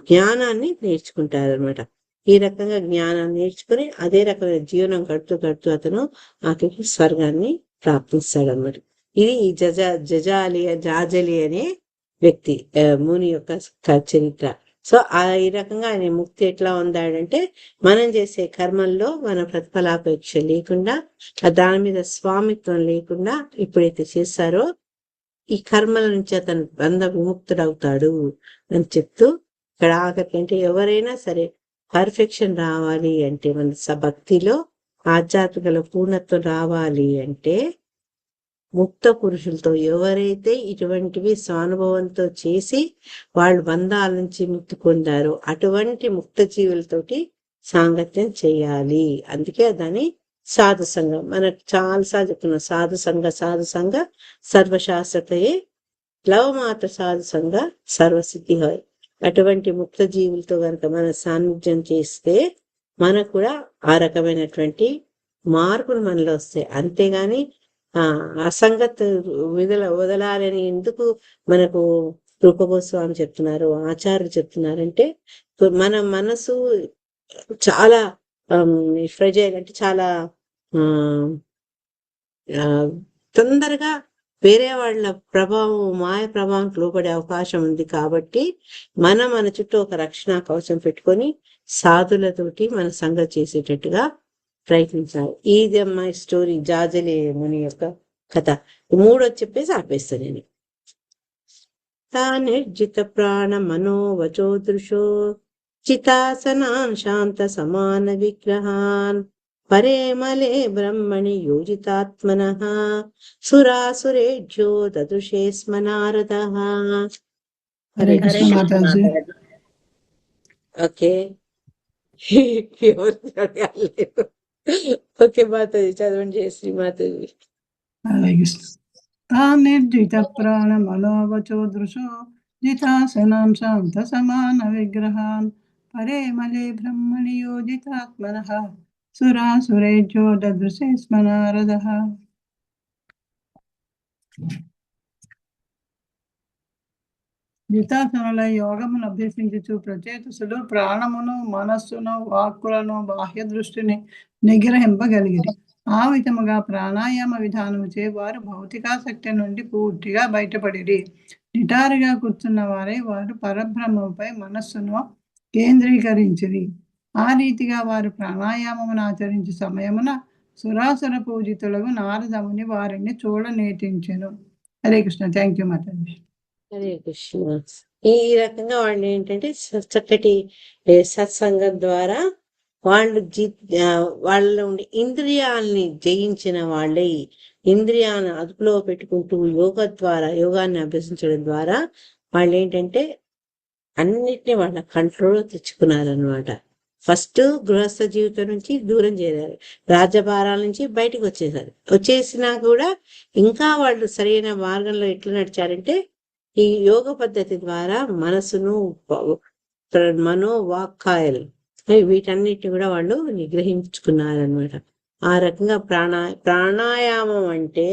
జ్ఞానాన్ని నేర్చుకుంటారనమాట. ఈ రకంగా జ్ఞానాన్ని నేర్చుకుని అదే రకమైన జీవనం గడుతూ అతను ఆఖరికి స్వర్గాన్ని ప్రాప్తిస్తాడనమాట. ఇది ఈ జాజలి అనే వ్యక్తి ముని యొక్క చరిత్ర. సో ఈ రకంగా ఆయన ముక్తి ఎట్లా పొందాడంటే, మనం చేసే కర్మల్లో మన ప్రతిఫలాపేక్ష లేకుండా, దాని మీద స్వామిత్వం లేకుండా ఎప్పుడైతే చేస్తారో ఈ కర్మల నుంచి అతను బంధ విముక్తుడవుతాడు అని చెప్తూ ఇక్కడ ఆఖరికి అంటే ఎవరైనా సరే పర్ఫెక్షన్ రావాలి అంటే, మన భక్తిలో ఆధ్యాత్మికలో పూర్ణత్వం రావాలి అంటే ముక్త పురుషులతో ఎవరైతే ఇటువంటివి స్వానుభవంతో చేసి వాళ్ళు బంధాల నుంచి ముక్తి పొందారో అటువంటి ముక్త జీవులతోటి సాంగత్యం చేయాలి. అందుకే దాన్ని సాధు సంఘం మనకు చాలాసార్లు చెప్తున్నాం. సాధు సంఘ సర్వశాస్త్రతయే లవమాత్ర సాధు సంఘ సర్వసిద్ధి హాయ్. అటువంటి ముక్త జీవులతో కనుక మన సాన్నిధ్యం చేస్తే మనకు కూడా ఆ రకమైనటువంటి మార్పులు మనలో వస్తాయి. అంతేగాని అసంగత వదలాలని ఎందుకు మనకు రూపగోస్వామి చెప్తున్నారు, ఆచార్యులు చెప్తున్నారంటే మన మనసు చాలా ఫ్రెజైల్, అంటే చాలా తొందరగా వేరే వాళ్ళ ప్రభావం, మాయ ప్రభావంకి లోపడే అవకాశం ఉంది. కాబట్టి మన చుట్టూ ఒక రక్షణ కవచం పెట్టుకొని సాధులతోటి మన సంగతి చేసేటట్టుగా ప్రయత్నించాలి. ఇది అమ్మాయి స్టోరీ, జాజలి ముని యొక్క కథ. 3 చెప్పేసి ఆపేస్తాను నేను. తానిర్జిత ప్రాణ మనోవచో దృశో చితాసనాన్ శాంత సమాన విగ్రహాన్ పరేమలే బ్రహ్మణి యోజితాత్మనః సురాసురేభ్యో దదృశే స్మ నారదః. హరే కృష్ణ మాతాజీ. ఓకే, ఓకే మాతాజీ చదవండి. శ్రీ మాతాజీ. హరే కృష్ణ. తానిర్జిత ప్రాణ మనోవచో దృశో జితాసనాం శాంత సమాన విగ్రహాన్ పరేమలే బ్రహ్మణి యోజితాత్మనః సురాసురేభ్యో దదృశే స్మ నారదః. జితాసనుల యోగమును అభ్యసించుచు ప్రచేతసులు ప్రాణమును, మనస్సును, వాక్కులను, బాహ్య దృష్టిని నిగ్రహింపగలిగిరి. ఆ విధముగా ప్రాణాయామ విధానముచే వారు భౌతికాసక్తి నుండి పూర్తిగా బయటపడిరి. నిటారుగా కూర్చున్న వారే వారు పరబ్రహ్మపై మనస్సును కేంద్రీకరించిరి. ఆ రీతిగా వారు ప్రాణాయామమును ఆచరించే సమయమున సురాసుర పూజితులకు నారదముని వారిని చూడనేటించెను. హరే కృష్ణ. థ్యాంక్ యూ మాతాజీ. హరే కృష్ణ. ఈ రకంగా వాళ్ళు ఏంటంటే చక్కటి సత్సంగం ద్వారా వాళ్ళు వాళ్ళ ఉండే ఇంద్రియాలని జయించిన వాళ్ళే, ఇంద్రియాలను అదుపులో పెట్టుకుంటూ యోగాన్ని అభ్యసించడం ద్వారా వాళ్ళు ఏంటంటే అన్నిటినీ వాళ్ళ కంట్రోల్లో తెచ్చుకున్నారనమాట. ఫస్ట్ గృహస్థ జీవితం నుంచి దూరం చేరారు, రాజ్యభారాల నుంచి బయటకు వచ్చేసినా కూడా ఇంకా వాళ్ళు సరైన మార్గంలో ఎట్లా నడిచారంటే ఈ యోగ పద్ధతి ద్వారా మనసును, మనోవాక్కాయలు వీటన్నిటిని కూడా వాళ్ళు నిగ్రహించుకున్నారనమాట. ఆ రకంగా ప్రాణాయామం అంటే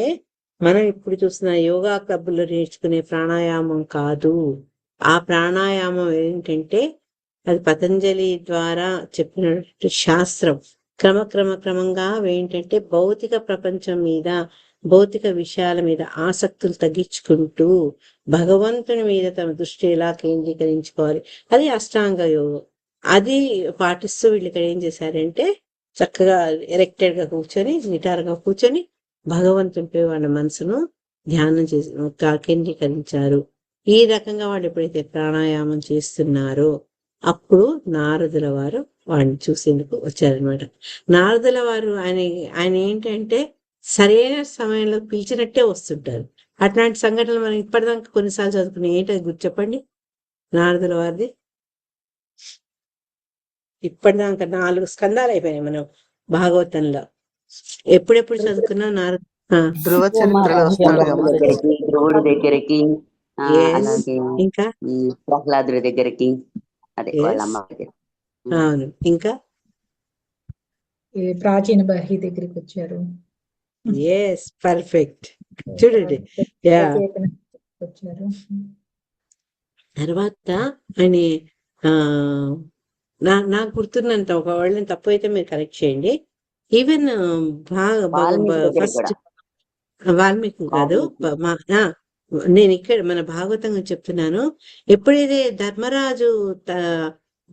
మనం ఇప్పుడు చూసిన యోగా క్లబ్లో నేర్చుకునే ప్రాణాయామం కాదు. ఆ ప్రాణాయామం ఏంటంటే అది పతంజలి ద్వారా చెప్పినటువంటి శాస్త్రం. క్రమంగా ఏంటంటే భౌతిక ప్రపంచం మీద, భౌతిక విషయాల మీద ఆసక్తులు తగ్గించుకుంటూ భగవంతుని మీద తమ దృష్టి ఎలా కేంద్రీకరించుకోవాలి, అది అష్టాంగ యోగం. అది పాటిస్తూ వీళ్ళు ఇక్కడ ఏం చేశారంటే చక్కగా ఎరెక్టెడ్ గా కూర్చొని, నిటారుగా కూర్చొని భగవంతునిపై వాళ్ళ మనసును ధ్యానం చేసి కేంద్రీకరించారు. ఈ రకంగా వాళ్ళు ఎప్పుడైతే ప్రాణాయామం చేస్తున్నారో అప్పుడు నారదుల వారు వాడిని చూసేందుకు వచ్చారనమాట. నారదుల వారు ఆయన ఏంటంటే సరైన సమయంలో పిలిచినట్టే వస్తుంటారు. అట్లాంటి సంఘటనలు మనం ఇప్పటిదాకా కొన్నిసార్లు చదువుకున్నాం. ఏంటది గుర్తు చెప్పండి నారదుల వారిది? ఇప్పటిదాకా 4 స్కందాలు అయిపోయినాయి మనం భాగవతంలో. ఎప్పుడెప్పుడు చదువుకున్నా నారద ధ్రువ చరిత్రలో వస్తాడు కదా. ధ్రువుడి దగ్గరికి, అలాగే ఇంకా ప్రహ్లాదుడి దగ్గరికి, అదే వాళ్ళ అమ్మ దగ్గర. అవును, ఇంకా ప్రాచీన బర్హి దగ్గరికి వచ్చారు. Yes, perfect. చూడండి, వచ్చారు. తర్వాత ఆయన నాకు గుర్తున్నంత, ఒకవేళ తప్పు అయితే మీరు కరెక్ట్ చేయండి. ఈవెన్ ఫస్ట్ వాల్మీకి కాదు, నేను ఇక్కడ మన భాగవతంగా చెప్తున్నాను. ఎప్పుడైతే ధర్మరాజు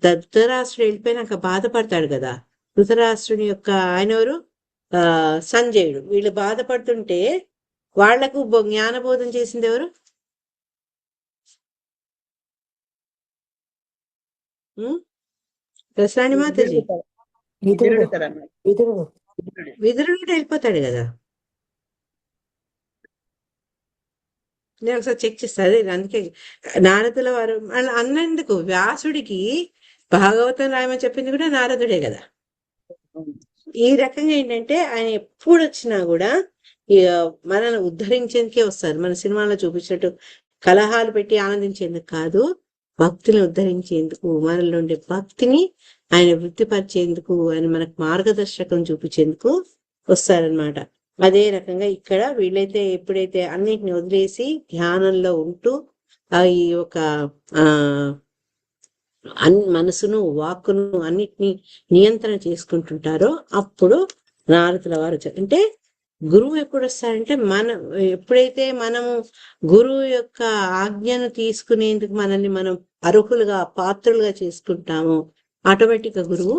ధృతరాష్ట్రుడు వెళ్ళిపోయినాక బాధపడతాడు కదా, ధృతరాష్ట్రుని యొక్క ఆయన ఎవరు, సంజయుడు. వీళ్ళు బాధపడుతుంటే వాళ్లకు జ్ఞానబోధం చేసింది ఎవరు? దసరాణి మాతాజీ. విదురుడు వెళ్ళిపోతాడు కదా. నేను ఒకసారి చెక్ చేస్తాను. అదే అందుకే నారదుల వారు అలా అన్నందుకు వ్యాసుడికి భాగవతం రాయమని చెప్పింది కూడా నారదుడే కదా. ఈ రకంగా ఏంటంటే ఆయన ఎప్పుడు వచ్చినా కూడా మనల్ని ఉద్ధరించేందుకే వస్తారు. మన సినిమాలో చూపించినట్టు కలహాలు పెట్టి ఆనందించేందుకు కాదు, భక్తిని ఉద్ధరించేందుకు, మనలో ఉండే భక్తిని ఆయన వృత్తిపరిచేందుకు, ఆయన మనకు మార్గదర్శకం చూపించేందుకు వస్తారనమాట. అదే రకంగా ఇక్కడ వీళ్ళైతే ఎప్పుడైతే అన్నిటిని వదిలేసి ధ్యానంలో ఉంటూ ఈ యొక్క మనసును వాక్కును అన్నిటినీ నియంత్రణ చేసుకుంటుంటారో అప్పుడు నారదుల వారు అంటే గురువు ఎప్పుడు వస్తారంటే ఎప్పుడైతే మనము గురువు యొక్క ఆజ్ఞను తీసుకునేందుకు మనల్ని మనం అర్హులుగా పాత్రులుగా చేసుకుంటామో ఆటోమేటిక్ గా గురువు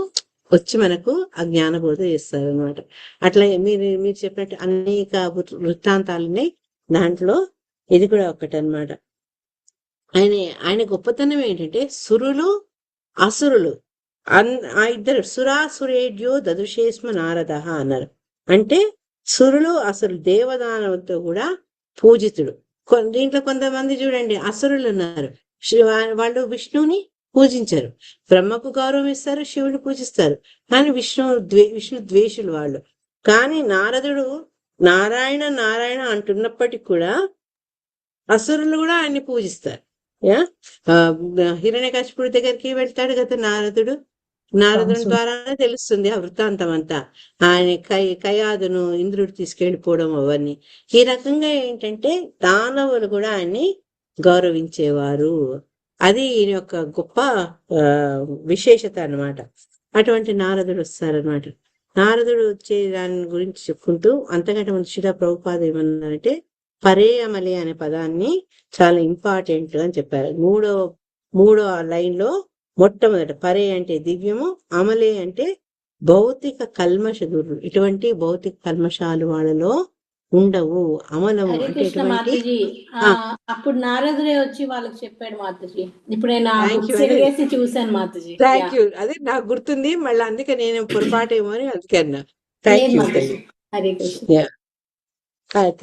వచ్చి మనకు ఆ జ్ఞానబోధ చేస్తారు అనమాట. అట్లా మీరు చెప్పినట్టు అనేక వృత్తాంతాలున్నాయి. దాంట్లో ఇది కూడా ఒకటనమాట. ఆయన గొప్పతనం ఏంటంటే సురులు అసురులు ఆ ఇద్దరు సురాసురేడ్యో దదుషేస్మ నారద అన్నారు. అంటే సురులు అసురులు దేవదానంతో కూడా పూజితుడు. దీంట్లో కొంతమంది చూడండి అసురులు ఉన్నారు, వాళ్ళు విష్ణువుని పూజించరు, బ్రహ్మకు గౌరవం ఇస్తారు, శివుని పూజిస్తారు, కానీ విష్ణు ద్వేషులు వాళ్ళు. కానీ నారదుడు నారాయణ నారాయణ అంటున్నప్పటికీ కూడా అసురులు కూడా ఆయన్ని పూజిస్తారు. హిరణ్యకశిపుడి దగ్గరికి వెళ్తాడు కదా నారదుని ద్వారానే తెలుస్తుంది ఆ వృత్తాంతం అంతా. ఆయన కయాదును ఇంద్రుడు తీసుకెళ్ళిపోవడం అవన్నీ. ఈ రకంగా ఏంటంటే దానవులు కూడా ఆయన్ని గౌరవించేవారు. అది ఈయన యొక్క గొప్ప విశేషత అన్నమాట. అటువంటి నారదుడు వస్తారనమాట. నారదుడు వచ్చే దాని గురించి చెప్పుకుంటూ అంతకంటే ముందు శిలా ప్రభుపాద ఏమన్నారంటే పరే అమలే అనే పదాన్ని చాలా ఇంపార్టెంట్ అని చెప్పారు. మూడో లైన్ లో మొట్టమొదట పరే అంటే దివ్యము, అమలే అంటే భౌతిక కల్మష దూరులు. ఇటువంటి భౌతిక కల్మషాలు వాళ్ళలో ఉండవు. అమలము అంటే ఎటువంటి అప్పుడు నారదుడే వచ్చి వాళ్ళకి చెప్పాడు మాతాజీ. ఇప్పుడు నేను చూసాను మాతాజీ. Thank you. అదే నాకు గుర్తుంది మళ్ళీ, అందుకే నేను పొరపాటేమో అని అందుకే అన్నా. Thank you.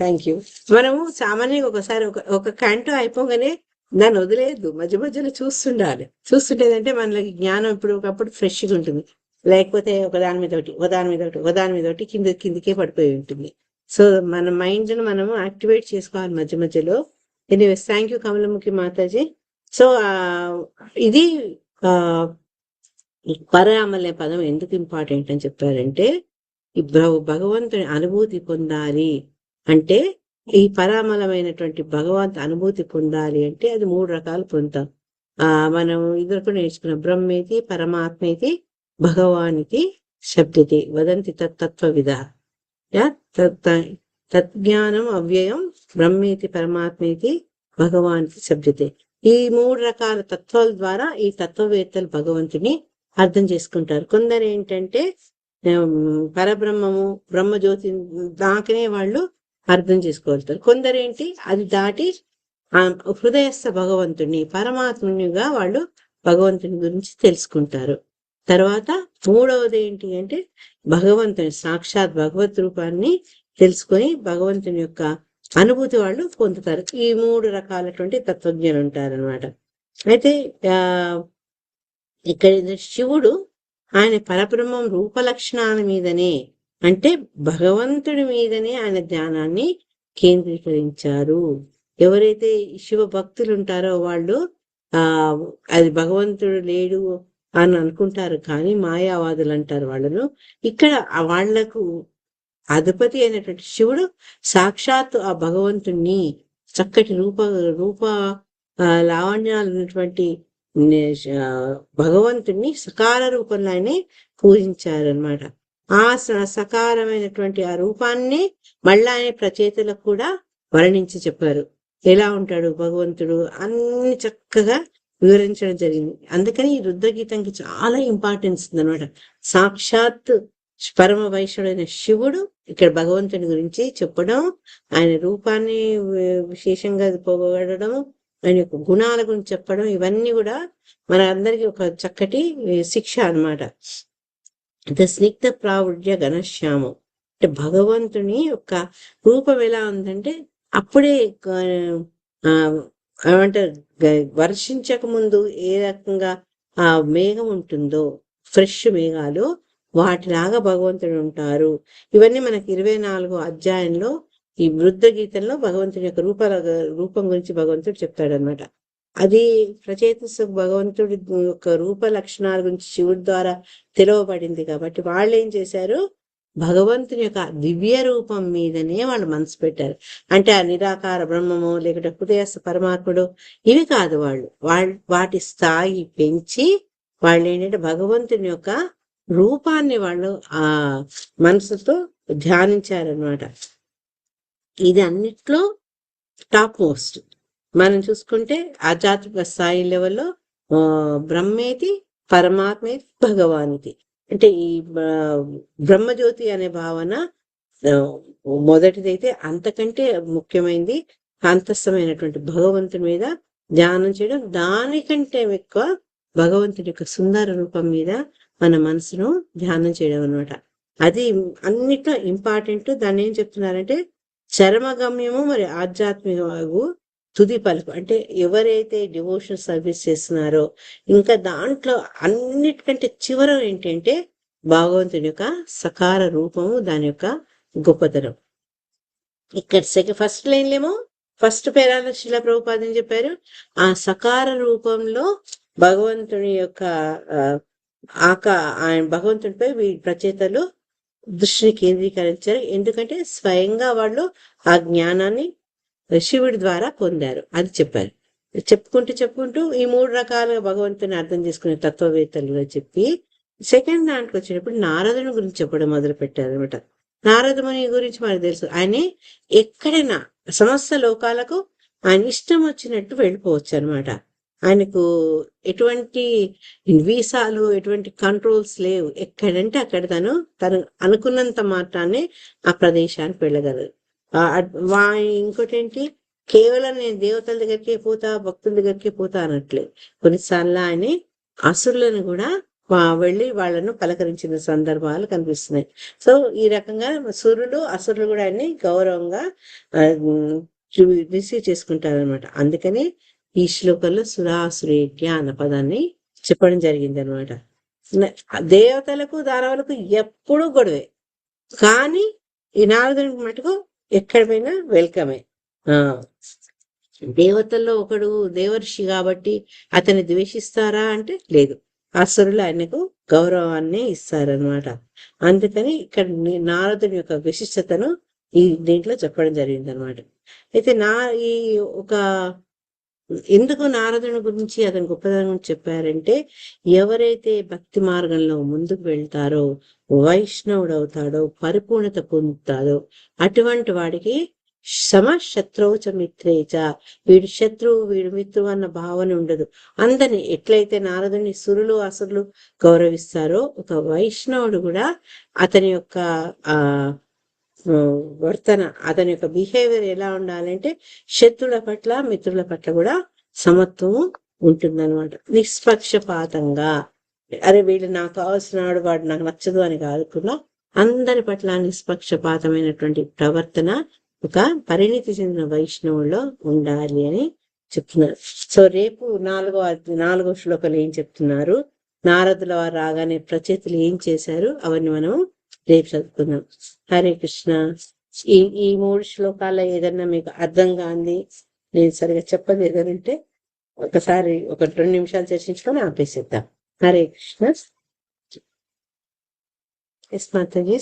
Thank you. మనము సామాన్యంగా ఒకసారి ఒక కంటో అయిపోగానే దాన్ని వదిలేదు, మధ్య మధ్యలో చూస్తుండేదంటే మనకి జ్ఞానం ఇప్పుడు ఒకప్పుడు ఫ్రెష్గా ఉంటుంది. లేకపోతే ఒకదాని మీద ఒకటి కిందికే పడిపోయి ఉంటుంది. సో మన మైండ్ ను మనము యాక్టివేట్ చేసుకోవాలి మధ్య మధ్యలో. Anyways thank you Kamalamukhi Mataji. So ఇది పరామలే పదం ఎందుకు ఇంపార్టెంట్ అని చెప్పారంటే ఈ భగవంతుని అనుభూతి పొందాలి అంటే, ఈ పరామలమైనటువంటి భగవంతు అనుభూతి పొందాలి అంటే అది 3 రకాలు పొందుతాం. మనం ఇద్దరు నేర్చుకున్న బ్రహ్మేతి పరమాత్మేతి భగవానికి శబ్దతే వదంతి తత్వవిద. తజ్ఞానం అవ్యయం బ్రహ్మేతి పరమాత్మేతి భగవానికి శబ్దతే. ఈ 3 రకాల తత్వాల ద్వారా ఈ తత్వవేత్తలు భగవంతుని అర్థం చేసుకుంటారు. కొందరు ఏంటంటే పరబ్రహ్మము బ్రహ్మజ్యోతి దాకనే వాళ్ళు అర్థం చేసుకోగలుగుతారు. కొందరేంటి అది దాటి హృదయస్థ భగవంతుని పరమాత్మునిగా వాళ్ళు భగవంతుని గురించి తెలుసుకుంటారు. తర్వాత మూడవది ఏంటి అంటే భగవంతుని సాక్షాత్ భగవత్ రూపాన్ని తెలుసుకొని భగవంతుని యొక్క అనుభూతి వాళ్ళు పొందుతారు. ఈ 3 రకాలటువంటి తత్వజ్ఞులు ఉంటారనమాట. అయితే ఇక్కడ శివుడు ఆయన పరబ్రహ్మం రూపలక్షణాల మీదనే, అంటే భగవంతుడి మీదనే ఆయన ధ్యానాన్ని కేంద్రీకరించారు. ఎవరైతే శివ భక్తులు ఉంటారో వాళ్ళు అది భగవంతుడు లేడు అని అనుకుంటారు, కానీ మాయావాదులు అంటారు వాళ్ళను. ఇక్కడ వాళ్లకు అధిపతి అయినటువంటి శివుడు సాక్షాత్తు ఆ భగవంతుణ్ణి చక్కటి రూప లావణ్యాలు ఉన్నటువంటి భగవంతుణ్ణి సకార రూపంలో ఆయనే పూజించారనమాట. ఆ సకారమైనటువంటి ఆ రూపాన్ని మళ్ళా ఆయన ప్రచేతలకు కూడా వర్ణించి చెప్పారు. ఎలా ఉంటాడు భగవంతుడు అన్ని చక్కగా వివరించడం జరిగింది. అందుకని ఈ రుద్రగీతంకి చాలా ఇంపార్టెన్స్ ఉంది అనమాట. సాక్షాత్ పరమ వైష్ణవుడైన శివుడు ఇక్కడ భగవంతుని గురించి చెప్పడం, ఆయన రూపాన్ని విశేషంగా పోగొడడం, ఆయన యొక్క గుణాల గురించి చెప్పడం, ఇవన్నీ కూడా మన అందరికి ఒక చక్కటి శిక్ష అనమాట. స్నిగ్ధ ప్రావుఢ్య ఘనశ్యామం అంటే భగవంతుని యొక్క రూపం ఎలా ఉందంటే అప్పుడే ఆ ఏమంటారు వర్షించక ముందు ఏ రకంగా ఆ మేఘం ఉంటుందో, ఫ్రెష్ మేఘాలు, వాటిలాగా భగవంతుడు ఉంటారు. ఇవన్నీ మనకి 24వ అధ్యాయంలో ఈ వృద్ధ గీతంలో భగవంతుడి యొక్క రూపం గురించి భగవంతుడు చెప్తాడనమాట. అది ప్రచేతస్సు భగవంతుడి యొక్క రూప లక్షణాల గురించి శివుడి ద్వారా తెలవబడింది కాబట్టి వాళ్ళు ఏం చేశారు, భగవంతుని యొక్క దివ్య రూపం మీదనే వాళ్ళు మనసు పెట్టారు. అంటే ఆ నిరాకార బ్రహ్మము లేకుంటే హృదయస్థ పరమాత్ముడు ఇవి కాదు, వాటి స్థాయి పెంచి వాళ్ళు ఏంటంటే భగవంతుని యొక్క రూపాన్ని వాళ్ళు ఆ మనసుతో ధ్యానించారనమాట. ఇది అన్నిట్లో టాప్ మోస్ట్. మనం చూసుకుంటే ఆధ్యాత్మిక స్థాయి లెవెల్లో బ్రహ్మేతి పరమాత్మేతి భగవానికి, అంటే ఈ బ్రహ్మజ్యోతి అనే భావన మొదటిదైతే అంతకంటే ముఖ్యమైనది అంతస్థమైనటువంటి భగవంతుని మీద ధ్యానం చేయడం. దానికంటే ఎక్కువ భగవంతుని యొక్క సుందర రూపం మీద మన మనసును ధ్యానం చేయడం అనమాట. అది అన్నిట్లో ఇంపార్టెంట్. దాన్ని ఏం చెప్తున్నారంటే చరమగమ్యము మరి ఆధ్యాత్మిక తుది పలుకు. అంటే ఎవరైతే డివోషన్ సర్వీస్ చేస్తున్నారో ఇంకా దాంట్లో అన్నిటికంటే చివరం ఏంటంటే భగవంతుని యొక్క సకార రూపము, దాని యొక్క గొప్పతనం. ఇక్కడ ఫస్ట్ లైన్లేమో ఫస్ట్ పేరాలో శిలా ప్రభుపాదని చెప్పారు, ఆ సకార రూపంలో భగవంతుని యొక్క ఆయన భగవంతునిపై ప్రచేతలు దృష్టిని కేంద్రీకరించారు. ఎందుకంటే స్వయంగా వాళ్ళు ఆ జ్ఞానాన్ని శివుడి ద్వారా పొందారు, అది చెప్పారు. చెప్పుకుంటూ ఈ 3 రకాలుగా భగవంతుని అర్థం చేసుకునే తత్వవేత్తలుగా చెప్పి సెకండ్ దాంట్కి వచ్చినప్పుడు నారదుని గురించి చెప్పడం మొదలు పెట్టారు అనమాట. నారదముని గురించి మనకు తెలుసు, ఆయన ఎక్కడైనా సమస్త లోకాలకు ఆయన ఇష్టం వచ్చినట్టు వెళ్ళిపోవచ్చు అనమాట. ఆయనకు ఎటువంటి వీసాలు, ఎటువంటి కంట్రోల్స్ లేవు. ఎక్కడంటే అక్కడ తను అనుకున్నంత మాత్రాన్ని ఆ ప్రదేశానికి వెళ్ళగలరు. ఇంకోటి ఏంటి, కేవలం నేను దేవతల దగ్గరికే పోతా, భక్తుల దగ్గరికే పోతా అనట్లేదు. కొన్నిసార్లు ఆయన అసురులను కూడా వెళ్ళి వాళ్ళను పలకరించిన సందర్భాలు కనిపిస్తున్నాయి. సో ఈ రకంగా అసురులు కూడా ఆయన్ని గౌరవంగా రిసీవ్ చేసుకుంటారు అనమాట. అందుకని ఈ శ్లోకంలో సురాసురేట్య అన్న పదాన్ని చెప్పడం జరిగింది అనమాట. దేవతలకు దానవులకు ఎప్పుడూ గొడవే, కానీ ఈ నారదునికి మటుకు ఎక్కడ పోయినా వెల్కమే. దేవతల్లో ఒకడు దేవర్షి కాబట్టి అతన్ని ద్వేషిస్తారా అంటే లేదు, అసురులు ఆయనకు గౌరవాన్ని ఇస్తారనమాట. అందుకని ఇక్కడ నారదుని యొక్క విశిష్టతను ఈ దీంట్లో చెప్పడం జరిగింది అనమాట. అయితే ఎందుకు నారదుని గురించి అతని గొప్పదనం గురించి చెప్పారంటే, ఎవరైతే భక్తి మార్గంలో ముందుకు వెళ్తారో, వైష్ణవుడు అవుతాడో, పరిపూర్ణత పొందుతాడో అటువంటి వాడికి శత్రువుచ మిత్రేచ, వీడు శత్రువు వీడు మిత్రువు అన్న భావన ఉండదు. అందరిని ఎట్లయితే నారదుని సురులు అసురులు గౌరవిస్తారో, ఒక వైష్ణవుడు కూడా అతని యొక్క వర్తన, అతని యొక్క బిహేవియర్ ఎలా ఉండాలంటే శత్రుల పట్ల మిత్రుల పట్ల కూడా సమత్వము ఉంటుందన్నమాట. నిష్పక్షపాతంగా, అరే వీళ్ళు నాకు కావాల్సిన వాడు నాకు నచ్చదు అని కాదుకున్నా, అందరి పట్ల నిష్పక్షపాతమైనటువంటి ప్రవర్తన ఒక పరిణితి చెందిన వైష్ణవుల్లో ఉండాలి అని చెప్తున్నారు. సో రేపు 4వ శ్లోకాలు ఏం చెప్తున్నారు, నారదుల వారు రాగానే ప్రచేతులు ఏం చేశారు, అవన్నీ మనం రేపు చదువుకుందాం. హరే కృష్ణ. ఈ 3 శ్లోకాల ఏదన్నా మీకు అర్థం కాంది, నేను సరిగా చెప్పదు ఏదనంటే ఒకసారి 2 నిమిషాలు చర్చించుకొని ఆపేసేద్దాం. హరే కృష్ణ. ఎస్ మాతాజీ.